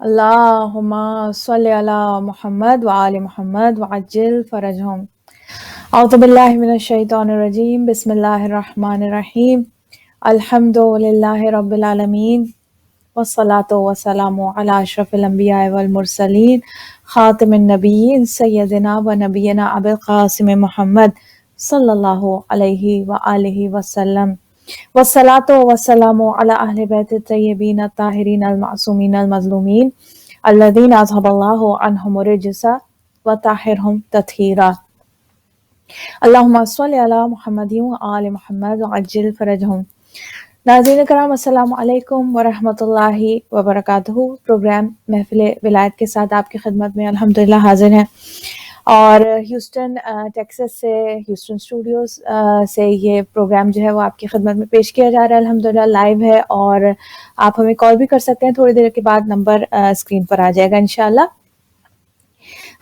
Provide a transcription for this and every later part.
اللہم صلی علی محمد وآل محمد وعجل فرجہم۔ اعوذ باللہ من الشیطان الرجیم، بسم اللہ الرحمن الرحیم، الحمد للہ رب العالمین، والصلاة والسلام علی اشرف الانبیاء والمرسلین، خاتم النبیین، سیدنا و نبینا ابی القاسم محمد صلی اللہ علیہ وآلہ وسلم، والصلاة والسلام علی اہل بیت الطیبین الطاہرین المعصومین المظلومین الذین اذھب اللہ عنہم الرجس وطہرہم تطہیرا۔ اللہم صلی علی محمد وآل محمد وعجل فرجہم۔ ناظرین کرام، السلام علیکم ورحمۃ اللہ وبرکاتہ۔ پروگرام محفل ولایت کے ساتھ آپ کی خدمت میں الحمدللہ حاضر ہیں، اور ہیوسٹن ٹیکساس سے، ہیوسٹن اسٹوڈیوز سے یہ پروگرام جو ہے وہ آپ کی خدمت میں پیش کیا جا رہا ہے۔ الحمدللہ لائیو ہے، اور آپ ہمیں کال بھی کر سکتے ہیں، تھوڑی دیر کے بعد نمبر اسکرین پر آ جائے گا انشاءاللہ۔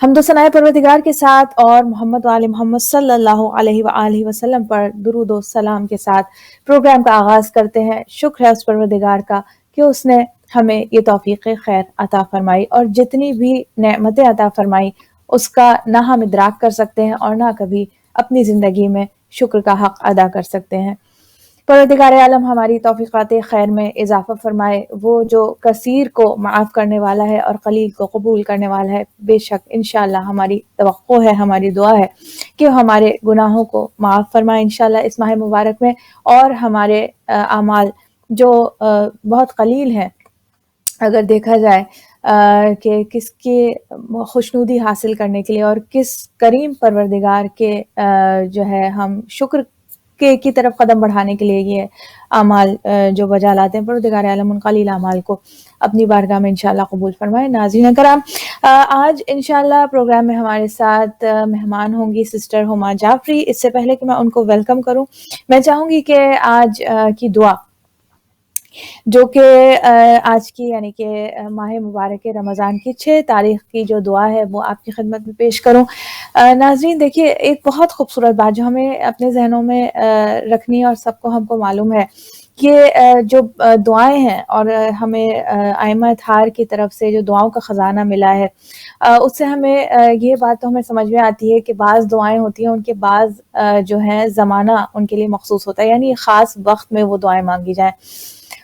حمد و ثناء پروردگار کے ساتھ اور محمد وآل محمد صلی اللہ علیہ وآلہ وسلم پر درود و سلام کے ساتھ پروگرام کا آغاز کرتے ہیں۔ شکر ہے اس پروردگار کا کہ اس نے ہمیں یہ توفیق خیر عطا فرمائی، اور جتنی بھی نعمتیں عطا فرمائی اس کا نہ ہم ادراک کر سکتے ہیں اور نہ کبھی اپنی زندگی میں شکر کا حق ادا کر سکتے ہیں۔ پروردگار عالم ہماری توفیقات خیر میں اضافہ فرمائے۔ وہ جو کثیر کو معاف کرنے والا ہے اور قلیل کو قبول کرنے والا ہے، بے شک انشاءاللہ ہماری توقع ہے، ہماری دعا ہے کہ وہ ہمارے گناہوں کو معاف فرمائے انشاءاللہ اس ماہ مبارک میں، اور ہمارے اعمال جو بہت قلیل ہیں، اگر دیکھا جائے کہ کس کی خوشنودی حاصل کرنے کے لیے اور کس کریم پروردگار کے جو ہے ہم شکر کی طرف قدم بڑھانے کے لیے یہ اعمال جو بجا لاتے ہیں، پروردگار عالم ان قلیل اعمال کو اپنی بارگاہ میں انشاءاللہ قبول فرمائے۔ ناظرین کرام، آج انشاءاللہ پروگرام میں ہمارے ساتھ مہمان ہوں گی سسٹر ہما جعفری۔ اس سے پہلے کہ میں ان کو ویلکم کروں، میں چاہوں گی کہ آج کی دعا جو کہ آج کی یعنی کہ ماہ مبارک رمضان کی 6 تاریخ کی جو دعا ہے وہ آپ کی خدمت میں پیش کروں۔ ناظرین دیکھیے، ایک بہت خوبصورت بات جو ہمیں اپنے ذہنوں میں رکھنی ہے، اور سب کو ہم کو معلوم ہے کہ جو دعائیں ہیں، اور ہمیں ائمہ اطہار کی طرف سے جو دعاؤں کا خزانہ ملا ہے، اس سے ہمیں یہ بات تو ہمیں سمجھ میں آتی ہے کہ بعض دعائیں ہوتی ہیں ان کے بعض جو ہیں زمانہ ان کے لیے مخصوص ہوتا ہے، یعنی خاص وقت میں وہ دعائیں مانگی جائیں،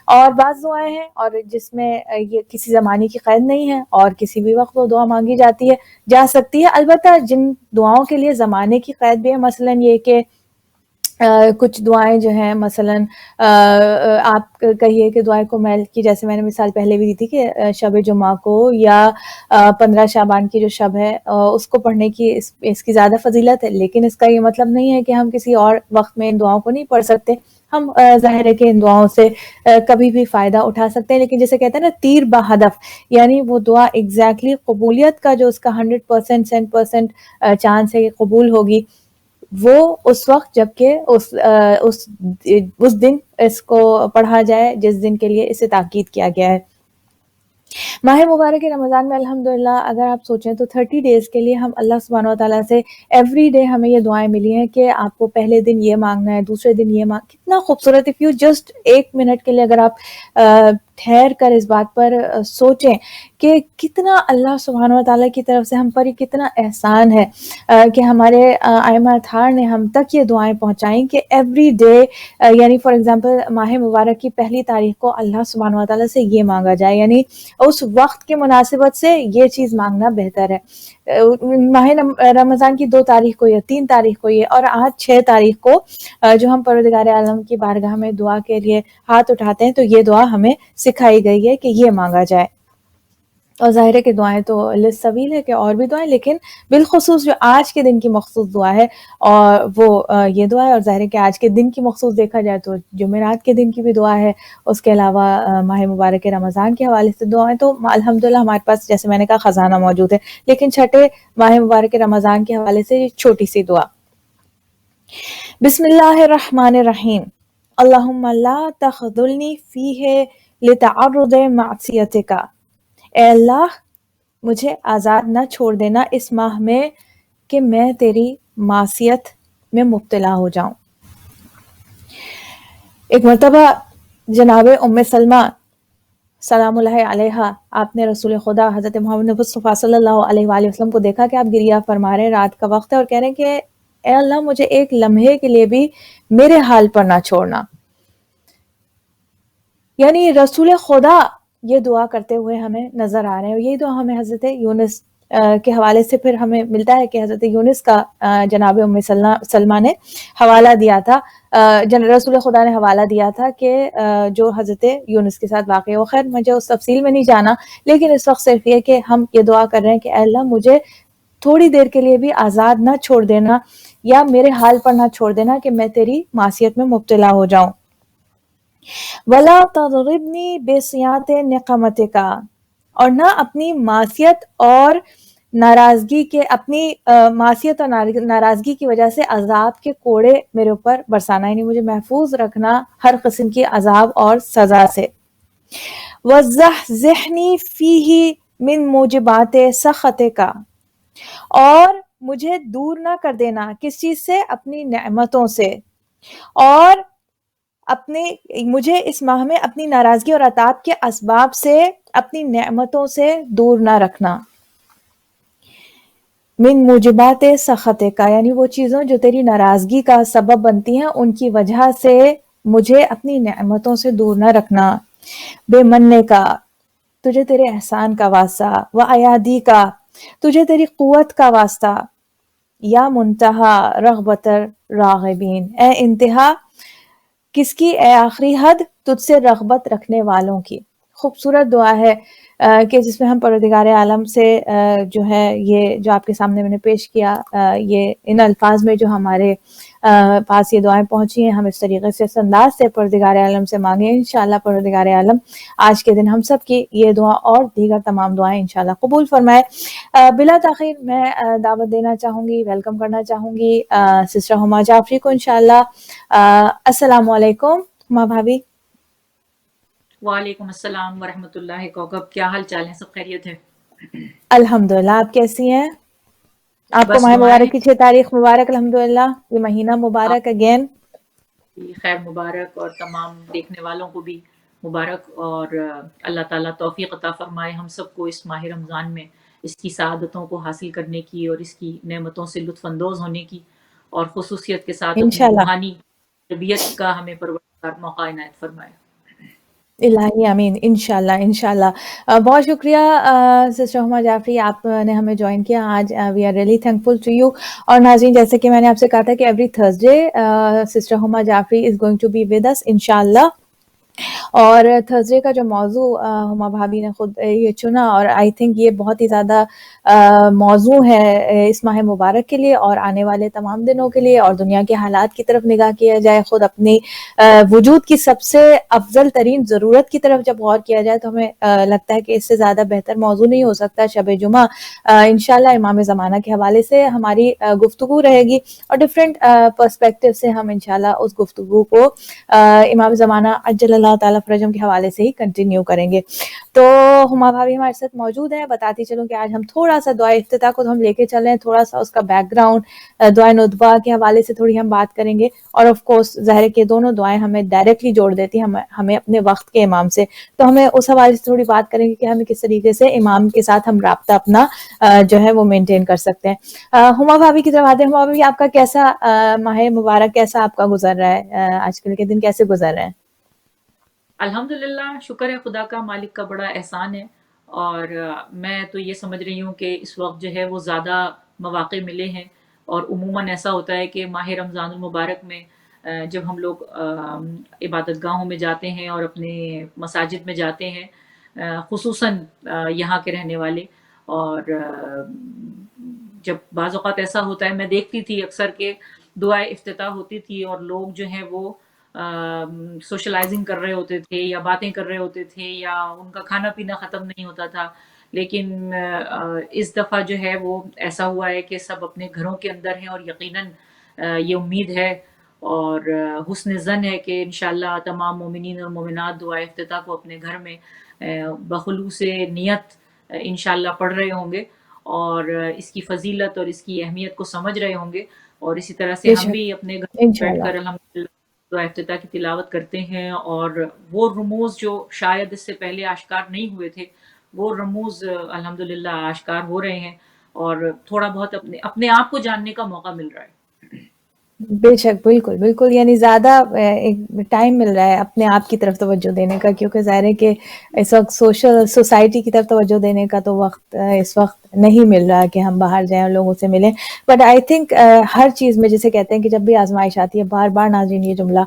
اور بعض دعائیں ہیں اور جس میں یہ کسی زمانے کی قید نہیں ہے اور کسی بھی وقت وہ دعا مانگی جاتی ہے، جا سکتی ہے۔ البتہ جن دعاؤں کے لیے زمانے کی قید بھی ہے، مثلا یہ کہ کچھ دعائیں جو ہیں، مثلا آپ کہیے کہ دعائیں کمیل کی، جیسے میں نے مثال پہلے بھی دی تھی کہ شب جمعہ کو یا 15 شعبان کی جو شب ہے اس کو پڑھنے کی اس کی زیادہ فضیلت ہے، لیکن اس کا یہ مطلب نہیں ہے کہ ہم کسی اور وقت میں ان دعاؤں کو نہیں پڑھ سکتے۔ ہم ظاہر ہے کہ ان دعاؤں سے کبھی بھی فائدہ اٹھا سکتے ہیں، لیکن جیسے کہتے ہیں نا تیر بہدف، یعنی وہ دعا ایگزیکٹلی قبولیت کا جو اس کا 100% 100% چانس ہے کہ قبول ہوگی، وہ اس وقت جب کہ اس دن اس کو پڑھا جائے جس دن کے لیے اسے تاکید کیا گیا ہے۔ ماہ مبارک رمضان میں الحمدللہ اگر آپ سوچیں تو 30 ڈیز کے لیے ہم اللہ سبحانہ وتعالیٰ سے ایوری ڈے ہمیں یہ دعائیں ملی ہیں کہ آپ کو پہلے دن یہ مانگنا ہے، دوسرے دن یہ کتنا خوبصورت۔ اف یو جسٹ 1 منٹ کے لیے اگر آپ ٹھہر کر اس بات پر سوچیں کہ کتنا اللہ سبحانہ وتعالیٰ کی طرف سے ہم پر یہ کتنا احسان ہے کہ ہمارے ائمہ اطہار نے ہم تک یہ دعائیں پہنچائیں کہ ایوری ڈے، یعنی فار ایگزامپل ماہ مبارک کی پہلی تاریخ کو اللہ سبحانہ وتعالیٰ سے یہ مانگا جائے، یعنی اس وقت کے مناسبت سے یہ چیز مانگنا بہتر ہے۔ ماہ رمضان کی 2 تاریخ کو یا 3 تاریخ کو یہ، اور آج 6 تاریخ کو جو ہم پروردگار عالم کی بارگاہ میں دعا کے لیے ہاتھ اٹھاتے ہیں، تو یہ دعا ہمیں سکھائی گئی ہے کہ یہ مانگا جائے۔ اور ظاہر ہے کہ دعائیں تو للسبیل ہے کہ اور بھی دعائیں، لیکن بالخصوص جو آج کے دن کی مخصوص دعا ہے اور وہ یہ دعا ہے، اور ظاہر ہے کہ آج کے دن کی مخصوص دیکھا جائے تو جمعرات کے دن کی بھی دعا ہے، اس کے علاوہ ماہ مبارک رمضان کے حوالے سے دعائیں تو الحمدللہ ہمارے پاس جیسے میں نے کہا خزانہ موجود ہے، لیکن چھٹے ماہ مبارک رمضان کے حوالے سے چھوٹی سی دعا۔ بسم اللہ الرحمن الرحیم، اللہم لا تخذلنی فیہ لتعرض معصیتک، اے اللہ مجھے آزاد نہ چھوڑ دینا اس ماہ میں کہ میں تیری معصیت میں مبتلا ہو جاؤں۔ ایک مرتبہ جناب ام سلمہ سلام اللہ علیہ، آپ نے رسول خدا حضرت محمد مصطفیٰ صلی اللہ علیہ وآلہ وسلم کو دیکھا کہ آپ گریہ فرما رہے ہیں، رات کا وقت ہے، اور کہہ رہے ہیں کہ اے اللہ مجھے ایک لمحے کے لیے بھی میرے حال پر نہ چھوڑنا. یعنی رسول خدا یہ دعا کرتے ہوئے ہمیں نظر آ رہے ہیں، اور یہی دعا ہمیں حضرت یونس کے حوالے سے پھر ہمیں ملتا ہے کہ حضرت یونس کا جناب ام سلمہ نے حوالہ دیا تھا، رسول خدا نے حوالہ دیا تھا کہ جو حضرت یونس کے ساتھ واقع ہو. خیر مجھے اس تفصیل میں نہیں جانا، لیکن اس وقت صرف یہ کہ ہم یہ دعا کر رہے ہیں کہ اے اللہ مجھے تھوڑی دیر کے لیے بھی آزاد نہ چھوڑ دینا، یا میرے حال پر نہ چھوڑ دینا کہ میں تیری معصیت میں مبتلا ہو جاؤں. وَلَا تَضْرِبْنِي بِصِيَاطِ نِقَمَتِكَ، اور نہ اپنی معصیت اور ناراضگی کے معصیت اور ناراضگی کی وجہ سے عذاب کے کوڑے میرے اوپر برسانا، یعنی مجھے محفوظ رکھنا ہر قسم کی عذاب اور سزا سے. وَزَحْزِحْنِي فِيهِ مِن مُوجِبَاتِ سَخَطِكَ، اور مجھے دور نہ کر دینا کس چیز سے؟ اپنی نعمتوں سے، اور مجھے اس ماہ میں اپنی ناراضگی اور عتاب کے اسباب سے، اپنی نعمتوں سے دور نہ رکھنا. من موجبات سخط کا، یعنی وہ چیزوں جو تیری ناراضگی کا سبب بنتی ہیں ان کی وجہ سے مجھے اپنی نعمتوں سے دور نہ رکھنا. بے مننے کا، تجھے تیرے احسان کا واسطہ، و ایادی کا، تجھے تیری قوت کا واسطہ. یا منتہا رغبت راغبین، اے انتہا کس کی؟ اے آخری حد تجھ سے رغبت رکھنے والوں کی. خوبصورت دعا ہے کہ جس میں ہم پروردگار عالم سے جو ہے یہ جو آپ کے سامنے میں نے پیش کیا، یہ ان الفاظ میں جو ہمارے پاس یہ دعائیں پہنچی ہیں، ہم اس طریقے سے اس انداز سے پروردگار عالم سے مانگیں. انشاءاللہ پروردگار عالم آج کے دن ہم سب کی یہ دعا اور دیگر تمام دعائیں انشاءاللہ قبول فرمائے. بلا تاخیر میں دعوت دینا چاہوں گی، ویلکم کرنا چاہوں گی سسٹر ہما جعفری کو انشاءاللہ. السلام علیکم ہما بھابی. وعلیکم السلام ورحمۃ اللہ. کوکب کیا حال چال ہے؟ سب خیریت ہے؟ الحمدللہ، آپ کیسی ہیں؟ آپ کو بس ماہ دعائیں. مبارک کی 6 تاریخ مبارک. الحمدللہ یہ مہینہ مبارک اگین. خیر مبارک، اور تمام دیکھنے والوں کو بھی مبارک، اور اللہ تعالیٰ توفیق عطا فرمائے ہم سب کو اس ماہ رمضان میں اس کی سعادتوں کو حاصل کرنے کی اور اس کی نعمتوں سے لطف اندوز ہونے کی، اور خصوصیت کے ساتھ اپنی انشاءاللہ روحانی تربیت کا ہمیں پروردگار موقع عنایت فرمائے. الہی امین. انشاءاللہ انشاءاللہ. بہت شکریہ سسٹر ہما جعفری، آپ نے ہمیں جوائن کیا آج. We are really thankful to you. اور ناظرین جیسے کہ میں نے آپ سے کہا تھا کہ every Thursday sister Huma Jafri is going to be with us انشاءاللہ. اور تھرسڈے کا جو موضوع ہما بھابی نے خود یہ چنا، اور آئی تھنک یہ بہت ہی زیادہ موضوع ہے اس ماہ مبارک کے لیے اور آنے والے تمام دنوں کے لیے. اور دنیا کے حالات کی طرف نگاہ کیا جائے، خود اپنی وجود کی سب سے افضل ترین ضرورت کی طرف جب غور کیا جائے، تو ہمیں لگتا ہے کہ اس سے زیادہ بہتر موضوع نہیں ہو سکتا. شب جمعہ انشاءاللہ امام زمانہ کے حوالے سے ہماری گفتگو رہے گی، اور ڈفرینٹ پرسپیکٹیو سے ہم انشاءاللہ اس گفتگو کو امام زمانہ عجل اللہ تعالیٰ فرجہم کے حوالے سے ہی کنٹینیو کریں گے. تو ہما بھابی ہمارے ساتھ موجود ہیں. بتاتی چلوں کہ آج ہم تھوڑا سا دعائے افتتاح کو تو ہم لے کے چلیں، تھوڑا سا اس کا بیک گراؤنڈ دعائے ندبہ کے حوالے سے تھوڑی ہم بات کریں گے. اور آف کورس ظاہر ہے کہ دونوں دعائیں ہمیں ڈائریکٹلی جوڑ دیتی ہیں ہمیں اپنے وقت کے امام سے. تو ہمیں اس حوالے سے تھوڑی بات کریں گے کہ ہمیں کس طریقے سے امام کے ساتھ ہم رابطہ اپنا جو ہے وہ مینٹین کر سکتے ہیں. ہما بھابی کی طرف آتے ہیں. ہما بھابی آپ کا کیسا ماہ مبارک کیسا آپ کا گزر رہا ہے؟ آج کل کے دن کیسے گزر رہے ہیں؟ الحمدللہ، شکر ہے خدا کا، مالک کا بڑا احسان ہے. اور میں تو یہ سمجھ رہی ہوں کہ اس وقت جو ہے وہ زیادہ مواقع ملے ہیں، اور عموماً ایسا ہوتا ہے کہ ماہ رمضان المبارک میں جب ہم لوگ عبادت گاہوں میں جاتے ہیں اور اپنے مساجد میں جاتے ہیں، خصوصاً یہاں کے رہنے والے، اور جب بعض اوقات ایسا ہوتا ہے، میں دیکھتی تھی اکثر کہ دعائے افتتاح ہوتی تھی اور لوگ جو ہیں وہ سوشلائزنگ کر رہے ہوتے تھے یا باتیں کر رہے ہوتے تھے یا ان کا کھانا پینا ختم نہیں ہوتا تھا. لیکن اس دفعہ جو ہے وہ ایسا ہوا ہے کہ سب اپنے گھروں کے اندر ہیں، اور یقیناً یہ امید ہے اور حسن ظن ہے کہ انشاءاللہ تمام مومنین اور مومنات دعائے افتتاح کو اپنے گھر میں بخلوص نیت انشاءاللہ پڑھ رہے ہوں گے، اور اس کی فضیلت اور اس کی اہمیت کو سمجھ رہے ہوں گے. اور اسی طرح سے بے ہم شک بھی اپنے گھر بیٹھ انشاءاللہ. کر الحمدللہ دعا افتتاح کی تلاوت کرتے ہیں، اور وہ رموز جو شاید اس سے پہلے آشکار نہیں ہوئے تھے، وہ رموز الحمدللہ آشکار ہو رہے ہیں، اور تھوڑا بہت اپنے آپ کو جاننے کا موقع مل رہا ہے۔ بے شک، بالکل بالکل، یعنی زیادہ ایک ٹائم مل رہا ہے اپنے آپ کی طرف توجہ دینے کا، کیونکہ ظاہر ہے کہ اس وقت سوسائٹی کی طرف توجہ دینے کا تو وقت اس وقت نہیں مل رہا کہ ہم باہر جائیں اور لوگوں سے ملیں. بٹ آئی تھنک ہر چیز میں جسے کہتے ہیں کہ جب بھی آزمائش آتی ہے، بار بار ناظرین یہ جملہ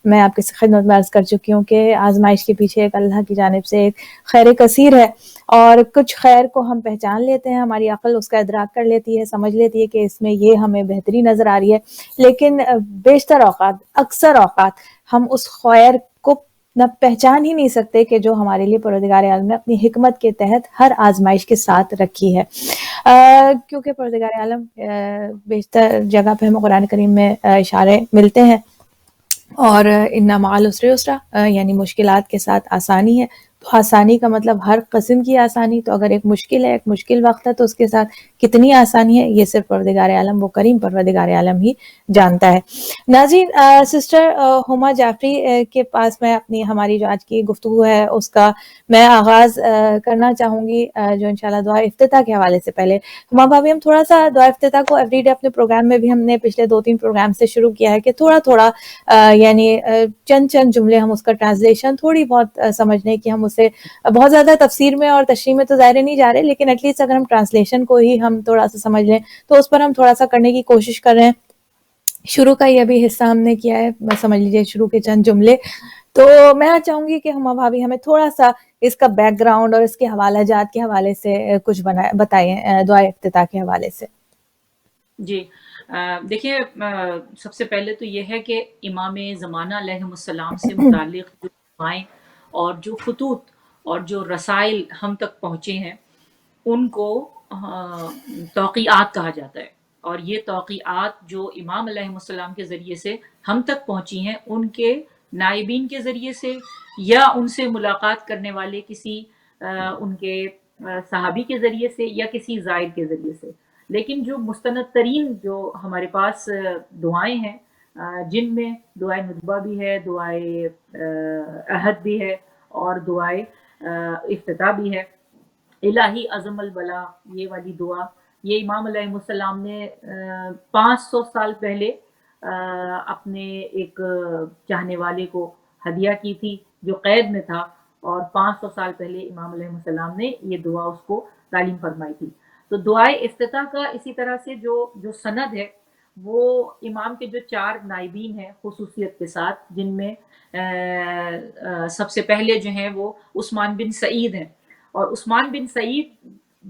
میں آپ کی خدمت میں عرض کر چکی ہوں کہ آزمائش کے پیچھے ایک اللہ کی جانب سے ایک خیر کثیر ہے، اور کچھ خیر کو ہم پہچان لیتے ہیں، ہماری عقل اس کا ادراک کر لیتی ہے، سمجھ لیتی ہے کہ اس میں یہ ہمیں بہتری نظر آ رہی ہے، لیکن بیشتر اوقات، اکثر اوقات ہم اس خیر کو نہ پہچان ہی نہیں سکتے کہ جو ہمارے لیے پروردگار عالم نے اپنی حکمت کے تحت ہر آزمائش کے ساتھ رکھی ہے. کیونکہ پروردگار عالم بیشتر جگہ پہ ہمیں قرآن کریم میں اشارے ملتے ہیں، اور ان مع العسر یسرا، یعنی مشکلات کے ساتھ آسانی ہے. تو آسانی کا مطلب ہر قسم کی آسانی، تو اگر ایک مشکل ہے، ایک مشکل وقت ہے، تو اس کے ساتھ کتنی آسانی ہے یہ صرف پروردگار عالم، وہ کریم پروردگار عالم ہی جانتا ہے. ناظرین، سسٹر ہما جعفری کے پاس میں اپنی ہماری جو آج کی گفتگو ہے اس کا میں آغاز کرنا چاہوں گی، جو انشاءاللہ دعا افتتاح کے حوالے سے. پہلے ہما بھابھی، ہم تھوڑا سا دعا افتتاح کو ایوری ڈے اپنے پروگرام میں بھی ہم نے پچھلے 2-3 پروگرام سے شروع کیا ہے کہ تھوڑا تھوڑا یعنی چند جملے ہم اس کا ٹرانسلیشن تھوڑی بہت سمجھنے کی، ہم اسے بہت زیادہ تفسیر میں اور تشریح میں تو ظاہر نہیں جا رہے، لیکن ایٹ لیسٹ اگر ہم ٹرانسلیشن کو ہی ہم تھوڑا سا سمجھ لیں تو اس پر ہم تھوڑا سا کرنے کی کوشش کر رہے ہیں. شروع کا یہ بھی حصہ ہم نے کیا ہے، بس سمجھ لیجیے شروع کے چند جملے. تو میں چاہوں گی کہ ہما بھابھی ہمیں تھوڑا سا اس کا بیک گراؤنڈ اور اس کے حوالہ جات کے حوالے سے کچھ بتائیں دعا افتتاح کے حوالے سے. جی، دیکھیے، سب سے پہلے تو یہ ہے کہ امام زمانہ علیہ السلام سے متعلق جو دعائیں اور جو خطوط اور جو رسائل ہم تک پہنچے ہیں ان کو توقیعات کہا جاتا ہے، اور یہ توقیعات جو امام علیہ السلام کے ذریعے سے ہم تک پہنچی ہیں، ان کے نائبین کے ذریعے سے یا ان سے ملاقات کرنے والے کسی ان کے صحابی کے ذریعے سے یا کسی زائر کے ذریعے سے. لیکن جو مستند ترین جو ہمارے پاس دعائیں ہیں، جن میں دعائے ندبہ بھی ہے، دعائے عہد بھی ہے، اور دعائے افتتاح بھی ہے. الہی عظم البلا، یہ والی دعا، یہ امام علیہ السلام نے 500 سال پہلے اپنے ایک چاہنے والے کو ہدیہ کی تھی جو قید میں تھا، اور 500 سال پہلے امام علیہ السلام نے یہ دعا اس کو تعلیم فرمائی تھی. تو دعائے افتتاح کا اسی طرح سے جو سند ہے، وہ امام کے جو 4 نائبین ہیں خصوصیت کے ساتھ، جن میں سب سے پہلے جو ہیں وہ عثمان بن سعید ہیں، اور عثمان بن سعید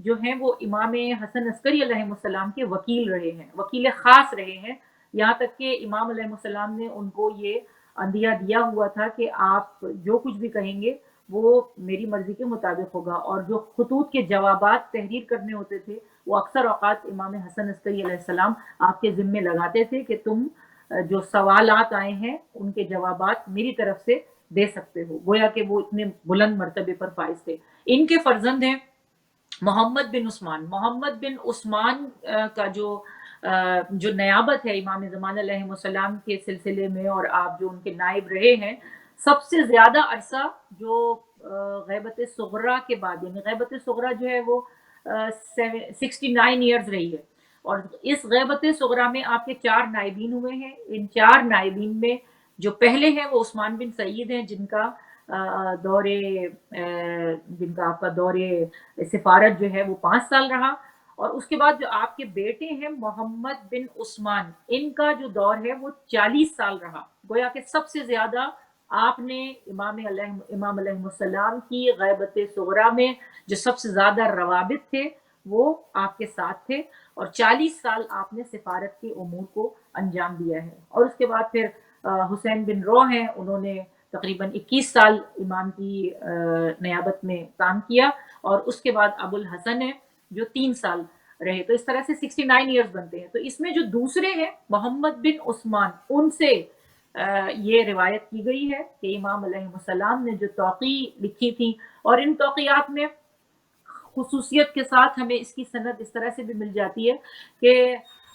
جو ہیں وہ امام حسن عسکری علیہ السلام کے وکیل رہے ہیں، وکیل خاص رہے ہیں، یہاں تک کہ امام علیہ السلام نے ان کو یہ عندیہ دیا ہوا تھا کہ آپ جو کچھ بھی کہیں گے وہ میری مرضی کے مطابق ہوگا. اور جو خطوط کے جوابات تحریر کرنے ہوتے تھے، وہ اکثر اوقات امام حسن عسکری علیہ السلام آپ کے ذمے لگاتے تھے کہ تم جو سوالات آئے ہیں ان کے جوابات میری طرف سے دے سکتے ہو، گویا کہ وہ اتنے بلند مرتبے پر فائز تھے. ان کے فرزند ہیں محمد بن عثمان. محمد بن عثمان کا جو نیابت ہے امام زمان علیہ السلام کے سلسلے میں، اور آپ جو ان کے نائب رہے ہیں، سب سے زیادہ عرصہ جو غیبت صغرا کے بعد، یعنی غیبت صغرا جو ہے وہ 69 ایئرز رہی ہے، اور اس غیبت صغرا میں آپ کے 4 نائبین ہوئے ہیں. ان 4 نائبین میں جو پہلے ہیں وہ عثمان بن سعید ہیں، جن کا آپ کا دور سفارت جو ہے وہ 5 سال رہا. اور اس کے بعد جو آپ کے بیٹے ہیں محمد بن عثمان، ان کا جو دور ہے وہ 40 سال رہا. گویا کہ سب سے زیادہ آپ نے امام علیہ السلام کی غیبت صغرا میں جو سب سے زیادہ روابط تھے وہ آپ کے ساتھ تھے، اور 40 سال آپ نے سفارت کے امور کو انجام دیا ہے. اور اس کے بعد پھر حسین بن روح ہیں، انہوں نے تقریباً 21 سال امام کی نیابت میں کام کیا، اور اس کے بعد ابو الحسن ہیں جو 3 سال رہے. تو اس طرح سے 69 ایئرز بنتے ہیں. تو اس میں جو دوسرے ہیں محمد بن عثمان، ان سے یہ روایت کی گئی ہے کہ امام علیہ السلام نے جو توقیع لکھی تھی، اور ان توقیعات میں خصوصیت کے ساتھ ہمیں اس کی سند اس طرح سے بھی مل جاتی ہے کہ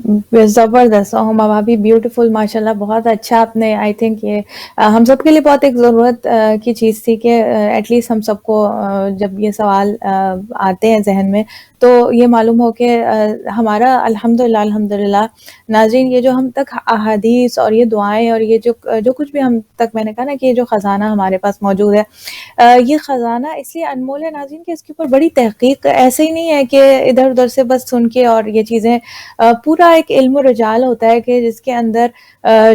زبردست ہما بھابھی، بیوٹیفل ماشاءاللہ، بہت اچھا آپ نے، آئی تھنک یہ ہم سب کے لیے بہت ایک ضرورت کی چیز تھی کہ ایٹ لیسٹ ہم سب کو جب یہ سوال آتے ہیں ذہن میں تو یہ معلوم ہو کہ ہمارا الحمدللہ ناظرین، یہ جو ہم تک احادیث اور یہ دعائیں اور یہ جو کچھ بھی ہم تک، میں نے کہا نا کہ یہ جو خزانہ ہمارے پاس موجود ہے، یہ خزانہ اس لیے انمول ہے ناظرین کہ اس کے اوپر بڑی تحقیق ایسے ہی نہیں ہے کہ ادھر ادھر سے بس سن کے اور یہ چیزیں، پورا ایک علم و رجال ہوتا ہے کہ جس کے اندر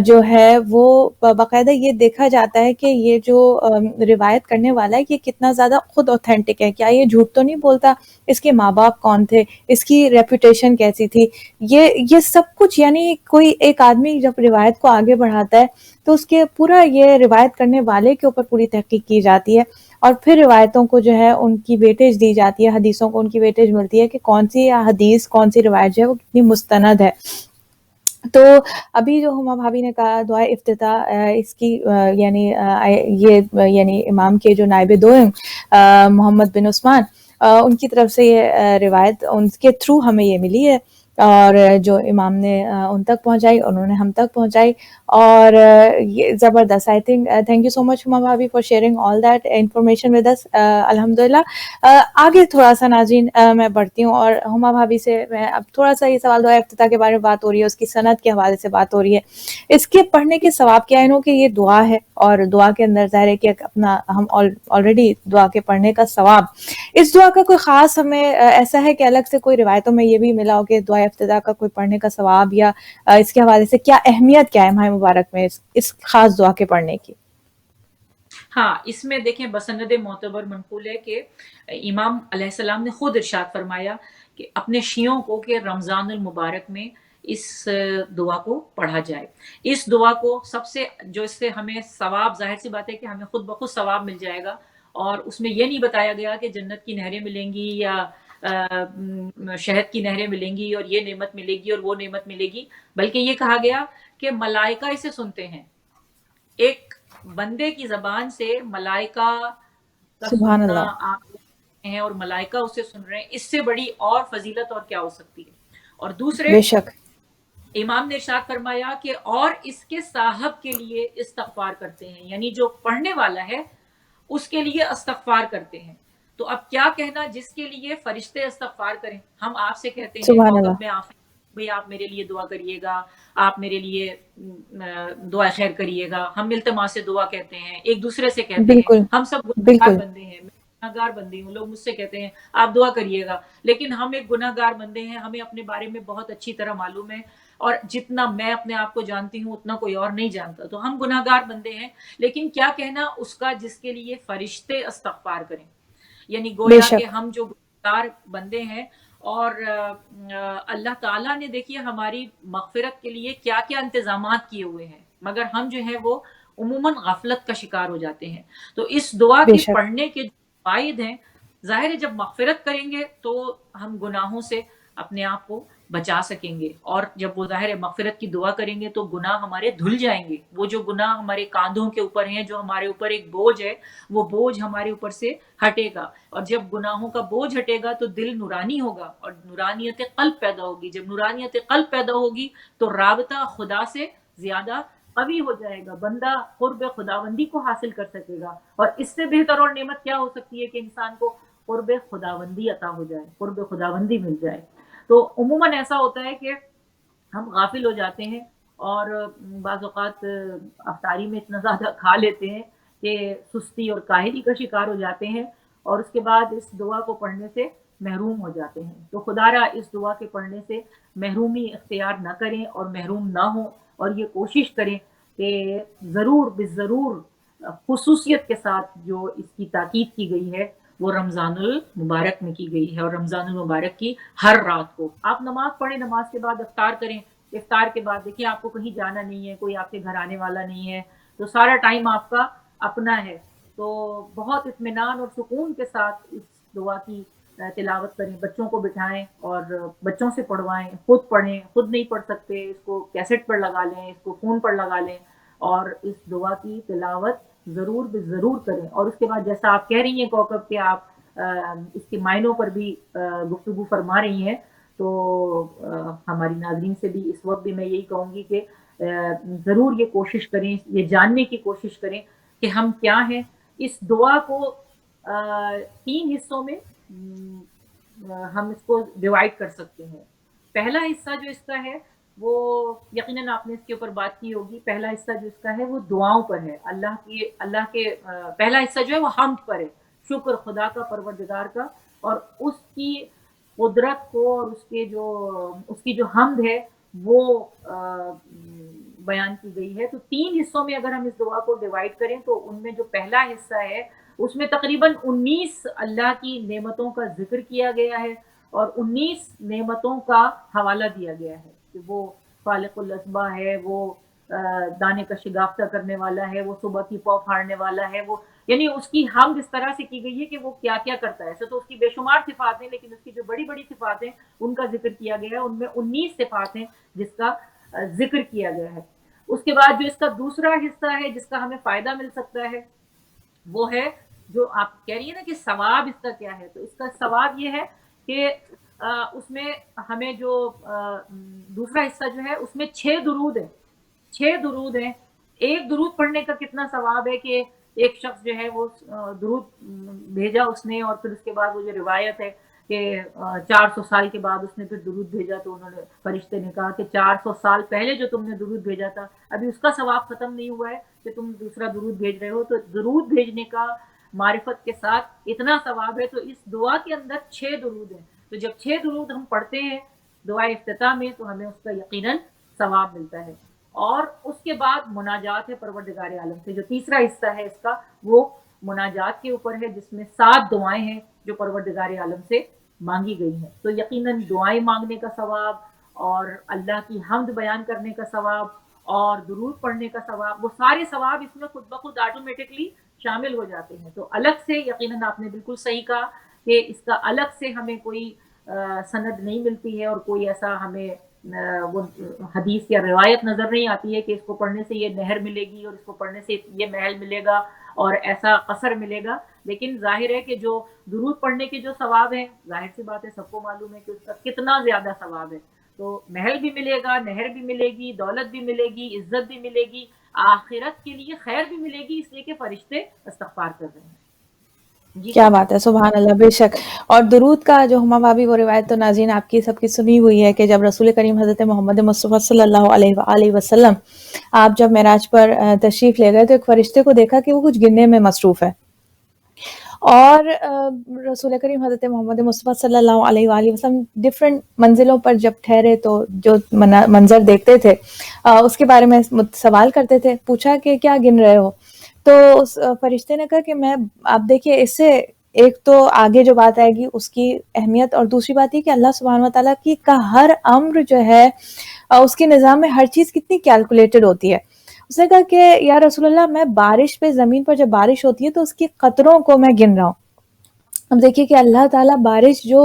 جو ہے وہ باقاعدہ یہ دیکھا جاتا ہے کہ یہ جو روایت کرنے والا ہے یہ کتنا زیادہ خود اوتھینٹک ہے، کیا یہ جھوٹ تو نہیں بولتا، اس کے ماں باپ کون تھے، اس کی ریپوٹیشن کیسی تھی، یہ سب کچھ، یعنی کوئی ایک آدمی جب روایت کو آگے بڑھاتا ہے تو اس کے پورا یہ روایت کرنے والے کے اوپر پوری تحقیق کی جاتی ہے، اور پھر روایتوں کو جو ہے ان کی ویٹیج دی جاتی ہے، حدیثوں کو ان کی ویٹیج ملتی ہے کہ کون سی حدیث، کون سی روایت جو ہے وہ کتنی مستند ہے۔ تو ابھی جو ہما بھابھی نے کہا دعائے افتتاح، اس کی یعنی یہ یعنی امام کے جو نائب دوم محمد بن عثمان، ان کی طرف سے یہ روایت ان کے تھرو ہمیں یہ ملی ہے، اور جو امام نے ان تک پہنچائی، انہوں نے ہم تک پہنچائی، اور یہ زبردست، I think thank you so much Huma بھابھی for sharing all that information with us. الحمدللہ آگے تھوڑا سا ناظرین میں بڑھتی ہوں، اور ہما بھابھی سے میں اب تھوڑا سا، یہ سوال دعا افتتاح کے بارے میں بات ہو رہی ہے، اس کی سند کے حوالے سے بات ہو رہی ہے، اس کے پڑھنے کے ثواب کیا ہے؟ انہوں کہ یہ دعا ہے، اور دعا کے اندر ظاہر ہے کہ اپنا ہم آلریڈی دعا کے پڑھنے کا ثواب، اس دعا کا کوئی خاص ہمیں ایسا ہے کہ الگ سے کوئی روایتوں میں یہ بھی ملا ہو کہ دعا افتتاح کا کوئی پڑھنے کا ثواب، یا اس کے حوالے سے کیا اہمیت کیا ہے ماہ مبارک میں اس خاص دعا کے پڑھنے کی؟ ہاں، اس میں دیکھیں بسند معتبر منقول ہے کہ امام علیہ السلام نے خود ارشاد فرمایا کہ اپنے شیعوں کو کہ رمضان المبارک میں اس دعا کو پڑھا جائے۔ اس دعا کو سب سے جو اس سے ہمیں ثواب، ظاہر سی بات ہے کہ ہمیں خود بخود ثواب مل جائے گا، اور اس میں یہ نہیں بتایا گیا کہ جنت کی نہریں ملیں گی یا شہد کی نہریں ملیں گی اور یہ نعمت ملے گی اور وہ نعمت ملے گی، بلکہ یہ کہا گیا کہ ملائکہ اسے سنتے ہیں۔ ایک بندے کی زبان سے ملائکہ کا سبحان سننا، اللہ، آپ ہیں اور ملائکہ اسے سن رہے ہیں، اس سے بڑی اور فضیلت اور کیا ہو سکتی ہے؟ اور دوسرے، بے شک، امام نے ارشاد فرمایا کہ اور اس کے صاحب کے لیے استغفار کرتے ہیں، یعنی جو پڑھنے والا ہے اس کے لیے استغفار کرتے ہیں۔ تو اب کیا کہنا جس کے لیے فرشتے استغفار کریں؟ ہم آپ سے کہتے ہیں سبحان کوکب اللہ، میں بھئی آپ میرے لیے دعا کریے گا، آپ میرے لیے دعا خیر کریے گا، ہم التماس سے دعا کہتے ہیں، ایک دوسرے سے کہتے ہیں، بالکل، ہم سب گناہگار بالکل، بندے ہیں، میں گناہگار بندی ہوں، لوگ مجھ سے کہتے ہیں آپ دعا کریے گا، لیکن ہم ایک گناہگار بندے ہیں، ہمیں اپنے بارے میں بہت اچھی طرح معلوم ہے، اور جتنا میں اپنے آپ کو جانتی ہوں اتنا کوئی اور نہیں جانتا، تو ہم گناہگار بندے ہیں، لیکن کیا کہنا اس کا جس کے لیے فرشتے استغفار کریں؟ یعنی بے گویا کہ شک، ہم جو گناہگار بندے ہیں، اور اللہ تعالیٰ نے دیکھیے ہماری مغفرت کے لیے کیا کیا انتظامات کیے ہوئے ہیں، مگر ہم جو ہے وہ عموماً غفلت کا شکار ہو جاتے ہیں۔ تو اس دعا بے کے شک، پڑھنے کے جو فوائد ہیں، ظاہر ہے جب مغفرت کریں گے تو ہم گناہوں سے اپنے آپ کو بچا سکیں گے، اور جب وہ ظاہر ہے مغفرت کی دعا کریں گے تو گناہ ہمارے دھل جائیں گے، وہ جو گناہ ہمارے کاندھوں کے اوپر ہیں، جو ہمارے اوپر ایک بوجھ ہے، وہ بوجھ ہمارے اوپر سے ہٹے گا، اور جب گناہوں کا بوجھ ہٹے گا تو دل نورانی ہوگا اور نورانیت قلب پیدا ہوگی، جب نورانیت قلب پیدا ہوگی تو رابطہ خدا سے زیادہ قوی ہو جائے گا، بندہ قرب خداوندی کو حاصل کر سکے گا، اور اس سے بہتر اور نعمت کیا ہو سکتی ہے کہ انسان کو قرب خداوندی عطا ہو جائے، قرب خداوندی مل جائے۔ تو عموماً ایسا ہوتا ہے کہ ہم غافل ہو جاتے ہیں، اور بعض اوقات افطاری میں اتنا زیادہ کھا لیتے ہیں کہ سستی اور کاہلی کا شکار ہو جاتے ہیں، اور اس کے بعد اس دعا کو پڑھنے سے محروم ہو جاتے ہیں۔ تو خدا را اس دعا کے پڑھنے سے محرومی اختیار نہ کریں اور محروم نہ ہوں، اور یہ کوشش کریں کہ ضرور بضرور خصوصیت کے ساتھ جو اس کی تاکید کی گئی ہے وہ رمضان المبارک میں کی گئی ہے، اور رمضان المبارک کی ہر رات کو آپ نماز پڑھیں، نماز کے بعد افطار کریں، افطار کے بعد دیکھیں آپ کو کہیں جانا نہیں ہے، کوئی آپ کے گھر آنے والا نہیں ہے، تو سارا ٹائم آپ کا اپنا ہے، تو بہت اطمینان اور سکون کے ساتھ اس دعا کی تلاوت کریں، بچوں کو بٹھائیں اور بچوں سے پڑھوائیں، خود پڑھیں، خود نہیں پڑھ سکتے اس کو کیسٹ پر لگا لیں، اس کو فون پر لگا لیں، اور اس دعا کی تلاوت ضرور ضرور کریں۔ اور اس کے بعد جیسا آپ کہہ رہی ہیں کوکب کہ آپ اس کے معنوں پر بھی گفتگو فرما رہی ہیں، تو ہماری ناظرین سے بھی اس وقت بھی میں یہی کہوں گی کہ ضرور یہ کوشش کریں، یہ جاننے کی کوشش کریں کہ ہم کیا ہیں۔ اس دعا کو 3 حصوں میں ہم اس کو ڈیوائڈ کر سکتے ہیں۔ پہلا حصہ جو اس کا ہے وہ یقیناً آپ نے اس کے اوپر بات کی ہوگی، پہلا حصہ جو اس کا ہے وہ دعاؤں پر ہے، اللہ کے پہلا حصہ جو ہے وہ حمد پر ہے، شکر خدا کا، پروردگار کا، اور اس کی قدرت کو اور اس کی جو حمد ہے وہ بیان کی گئی ہے۔ تو 3 حصوں میں اگر ہم اس دعا کو ڈیوائڈ کریں تو ان میں جو پہلا حصہ ہے اس میں تقریباً 19 اللہ کی نعمتوں کا ذکر کیا گیا ہے اور 19 نعمتوں کا حوالہ دیا گیا ہے کہ وہ خالق الاسبا ہے، وہ دانے کا شگافتہ کرنے والا ہے، وہ صبح کی پاؤ پھاڑنے والا ہے، وہ یعنی اس کی حمد اس طرح سے کی گئی ہے کہ وہ کیا کیا کرتا ہے۔ ایسے تو اس کی بے شمار صفات ہیں، لیکن اس کی جو بڑی بڑی صفات ہیں ان کا ذکر کیا گیا ہے، ان میں 19 صفات ہیں جس کا ذکر کیا گیا ہے۔ اس کے بعد جو اس کا دوسرا حصہ ہے جس کا ہمیں فائدہ مل سکتا ہے وہ ہے جو آپ کہہ رہی ہیں نا کہ ثواب اس کا کیا ہے، تو اس کا ثواب یہ ہے کہ اس میں ہمیں جو دوسرا حصہ جو ہے اس میں 6 درود ہیں، 6 درود ہیں۔ ایک درود پڑھنے کا کتنا ثواب ہے کہ ایک شخص جو ہے وہ درود بھیجا اس نے، اور پھر اس کے بعد وہ جو روایت ہے کہ 400 سال کے بعد اس نے پھر درود بھیجا، تو انہوں نے فرشتے نے کہا کہ 400 سال پہلے جو تم نے درود بھیجا تھا ابھی اس کا ثواب ختم نہیں ہوا ہے کہ تم دوسرا درود بھیج رہے ہو۔ تو درود بھیجنے کا معرفت کے ساتھ اتنا ثواب ہے۔ تو اس دعا کے اندر 6 درود ہیں، تو جب 6 درود ہم پڑھتے ہیں دعا افتتاح میں تو ہمیں اس کا یقیناً ثواب ملتا ہے۔ اور اس کے بعد مناجات ہے پروردگار عالم سے، جو تیسرا حصہ ہے اس کا وہ مناجات کے اوپر ہے، جس میں 7 دعائیں ہیں جو پروردگار عالم سے مانگی گئی ہیں۔ تو یقیناً دعائیں مانگنے کا ثواب اور اللہ کی حمد بیان کرنے کا ثواب اور درود پڑھنے کا ثواب، وہ سارے ثواب اس میں خود بخود آٹومیٹکلی شامل ہو جاتے ہیں۔ تو الگ سے یقیناً آپ نے بالکل صحیح کہا کہ اس کا الگ سے ہمیں کوئی سند نہیں ملتی ہے اور کوئی ایسا ہمیں وہ حدیث یا روایت نظر نہیں آتی ہے کہ اس کو پڑھنے سے یہ نہر ملے گی اور اس کو پڑھنے سے یہ محل ملے گا اور ایسا قصر ملے گا۔ لیکن ظاہر ہے کہ جو درود پڑھنے کے جو ثواب ہیں، ظاہر سی بات ہے سب کو معلوم ہے کہ اس کا کتنا زیادہ ثواب ہے۔ تو محل بھی ملے گا، نہر بھی ملے گی، دولت بھی ملے گی، عزت بھی ملے گی، آخرت کے لیے خیر بھی ملے گی، اس لیے کہ فرشتے استغفار کر رہے ہیں۔ جی کیا بات ہے، سبحان اللہ، بے شک۔ اور درود کا جو ہما بابی وہ روایت تو ناظرین آپ کی سب کی سنی ہوئی ہے کہ جب رسول کریم حضرت محمد مصطفیٰ صلی اللہ علیہ وآلہ وسلم آپ جب معراج پر تشریف لے گئے تو ایک فرشتے کو دیکھا کہ وہ کچھ گننے میں مصروف ہے، اور رسول کریم حضرت محمد مصطفیٰ صلی اللہ علیہ وآلہ وسلم ڈفرینٹ منزلوں پر جب ٹھہرے تو جو منظر دیکھتے تھے اس کے بارے میں سوال کرتے تھے، پوچھا کہ کیا گن رہے ہو؟ تو اس فرشتے نے کہا کہ میں، آپ دیکھیے اس سے ایک تو آگے جو بات آئے گی اس کی اہمیت، اور دوسری بات یہ کہ اللہ سبحانہ وتعالیٰ کی کا ہر امر جو ہے اس کے نظام میں ہر چیز کتنی کیلکولیٹڈ ہوتی ہے۔ اس نے کہا کہ یا رسول اللہ، میں بارش پہ، زمین پر جب بارش ہوتی ہے تو اس کی قطروں کو میں گن رہا ہوں۔ اب دیکھیے کہ اللہ تعالیٰ بارش جو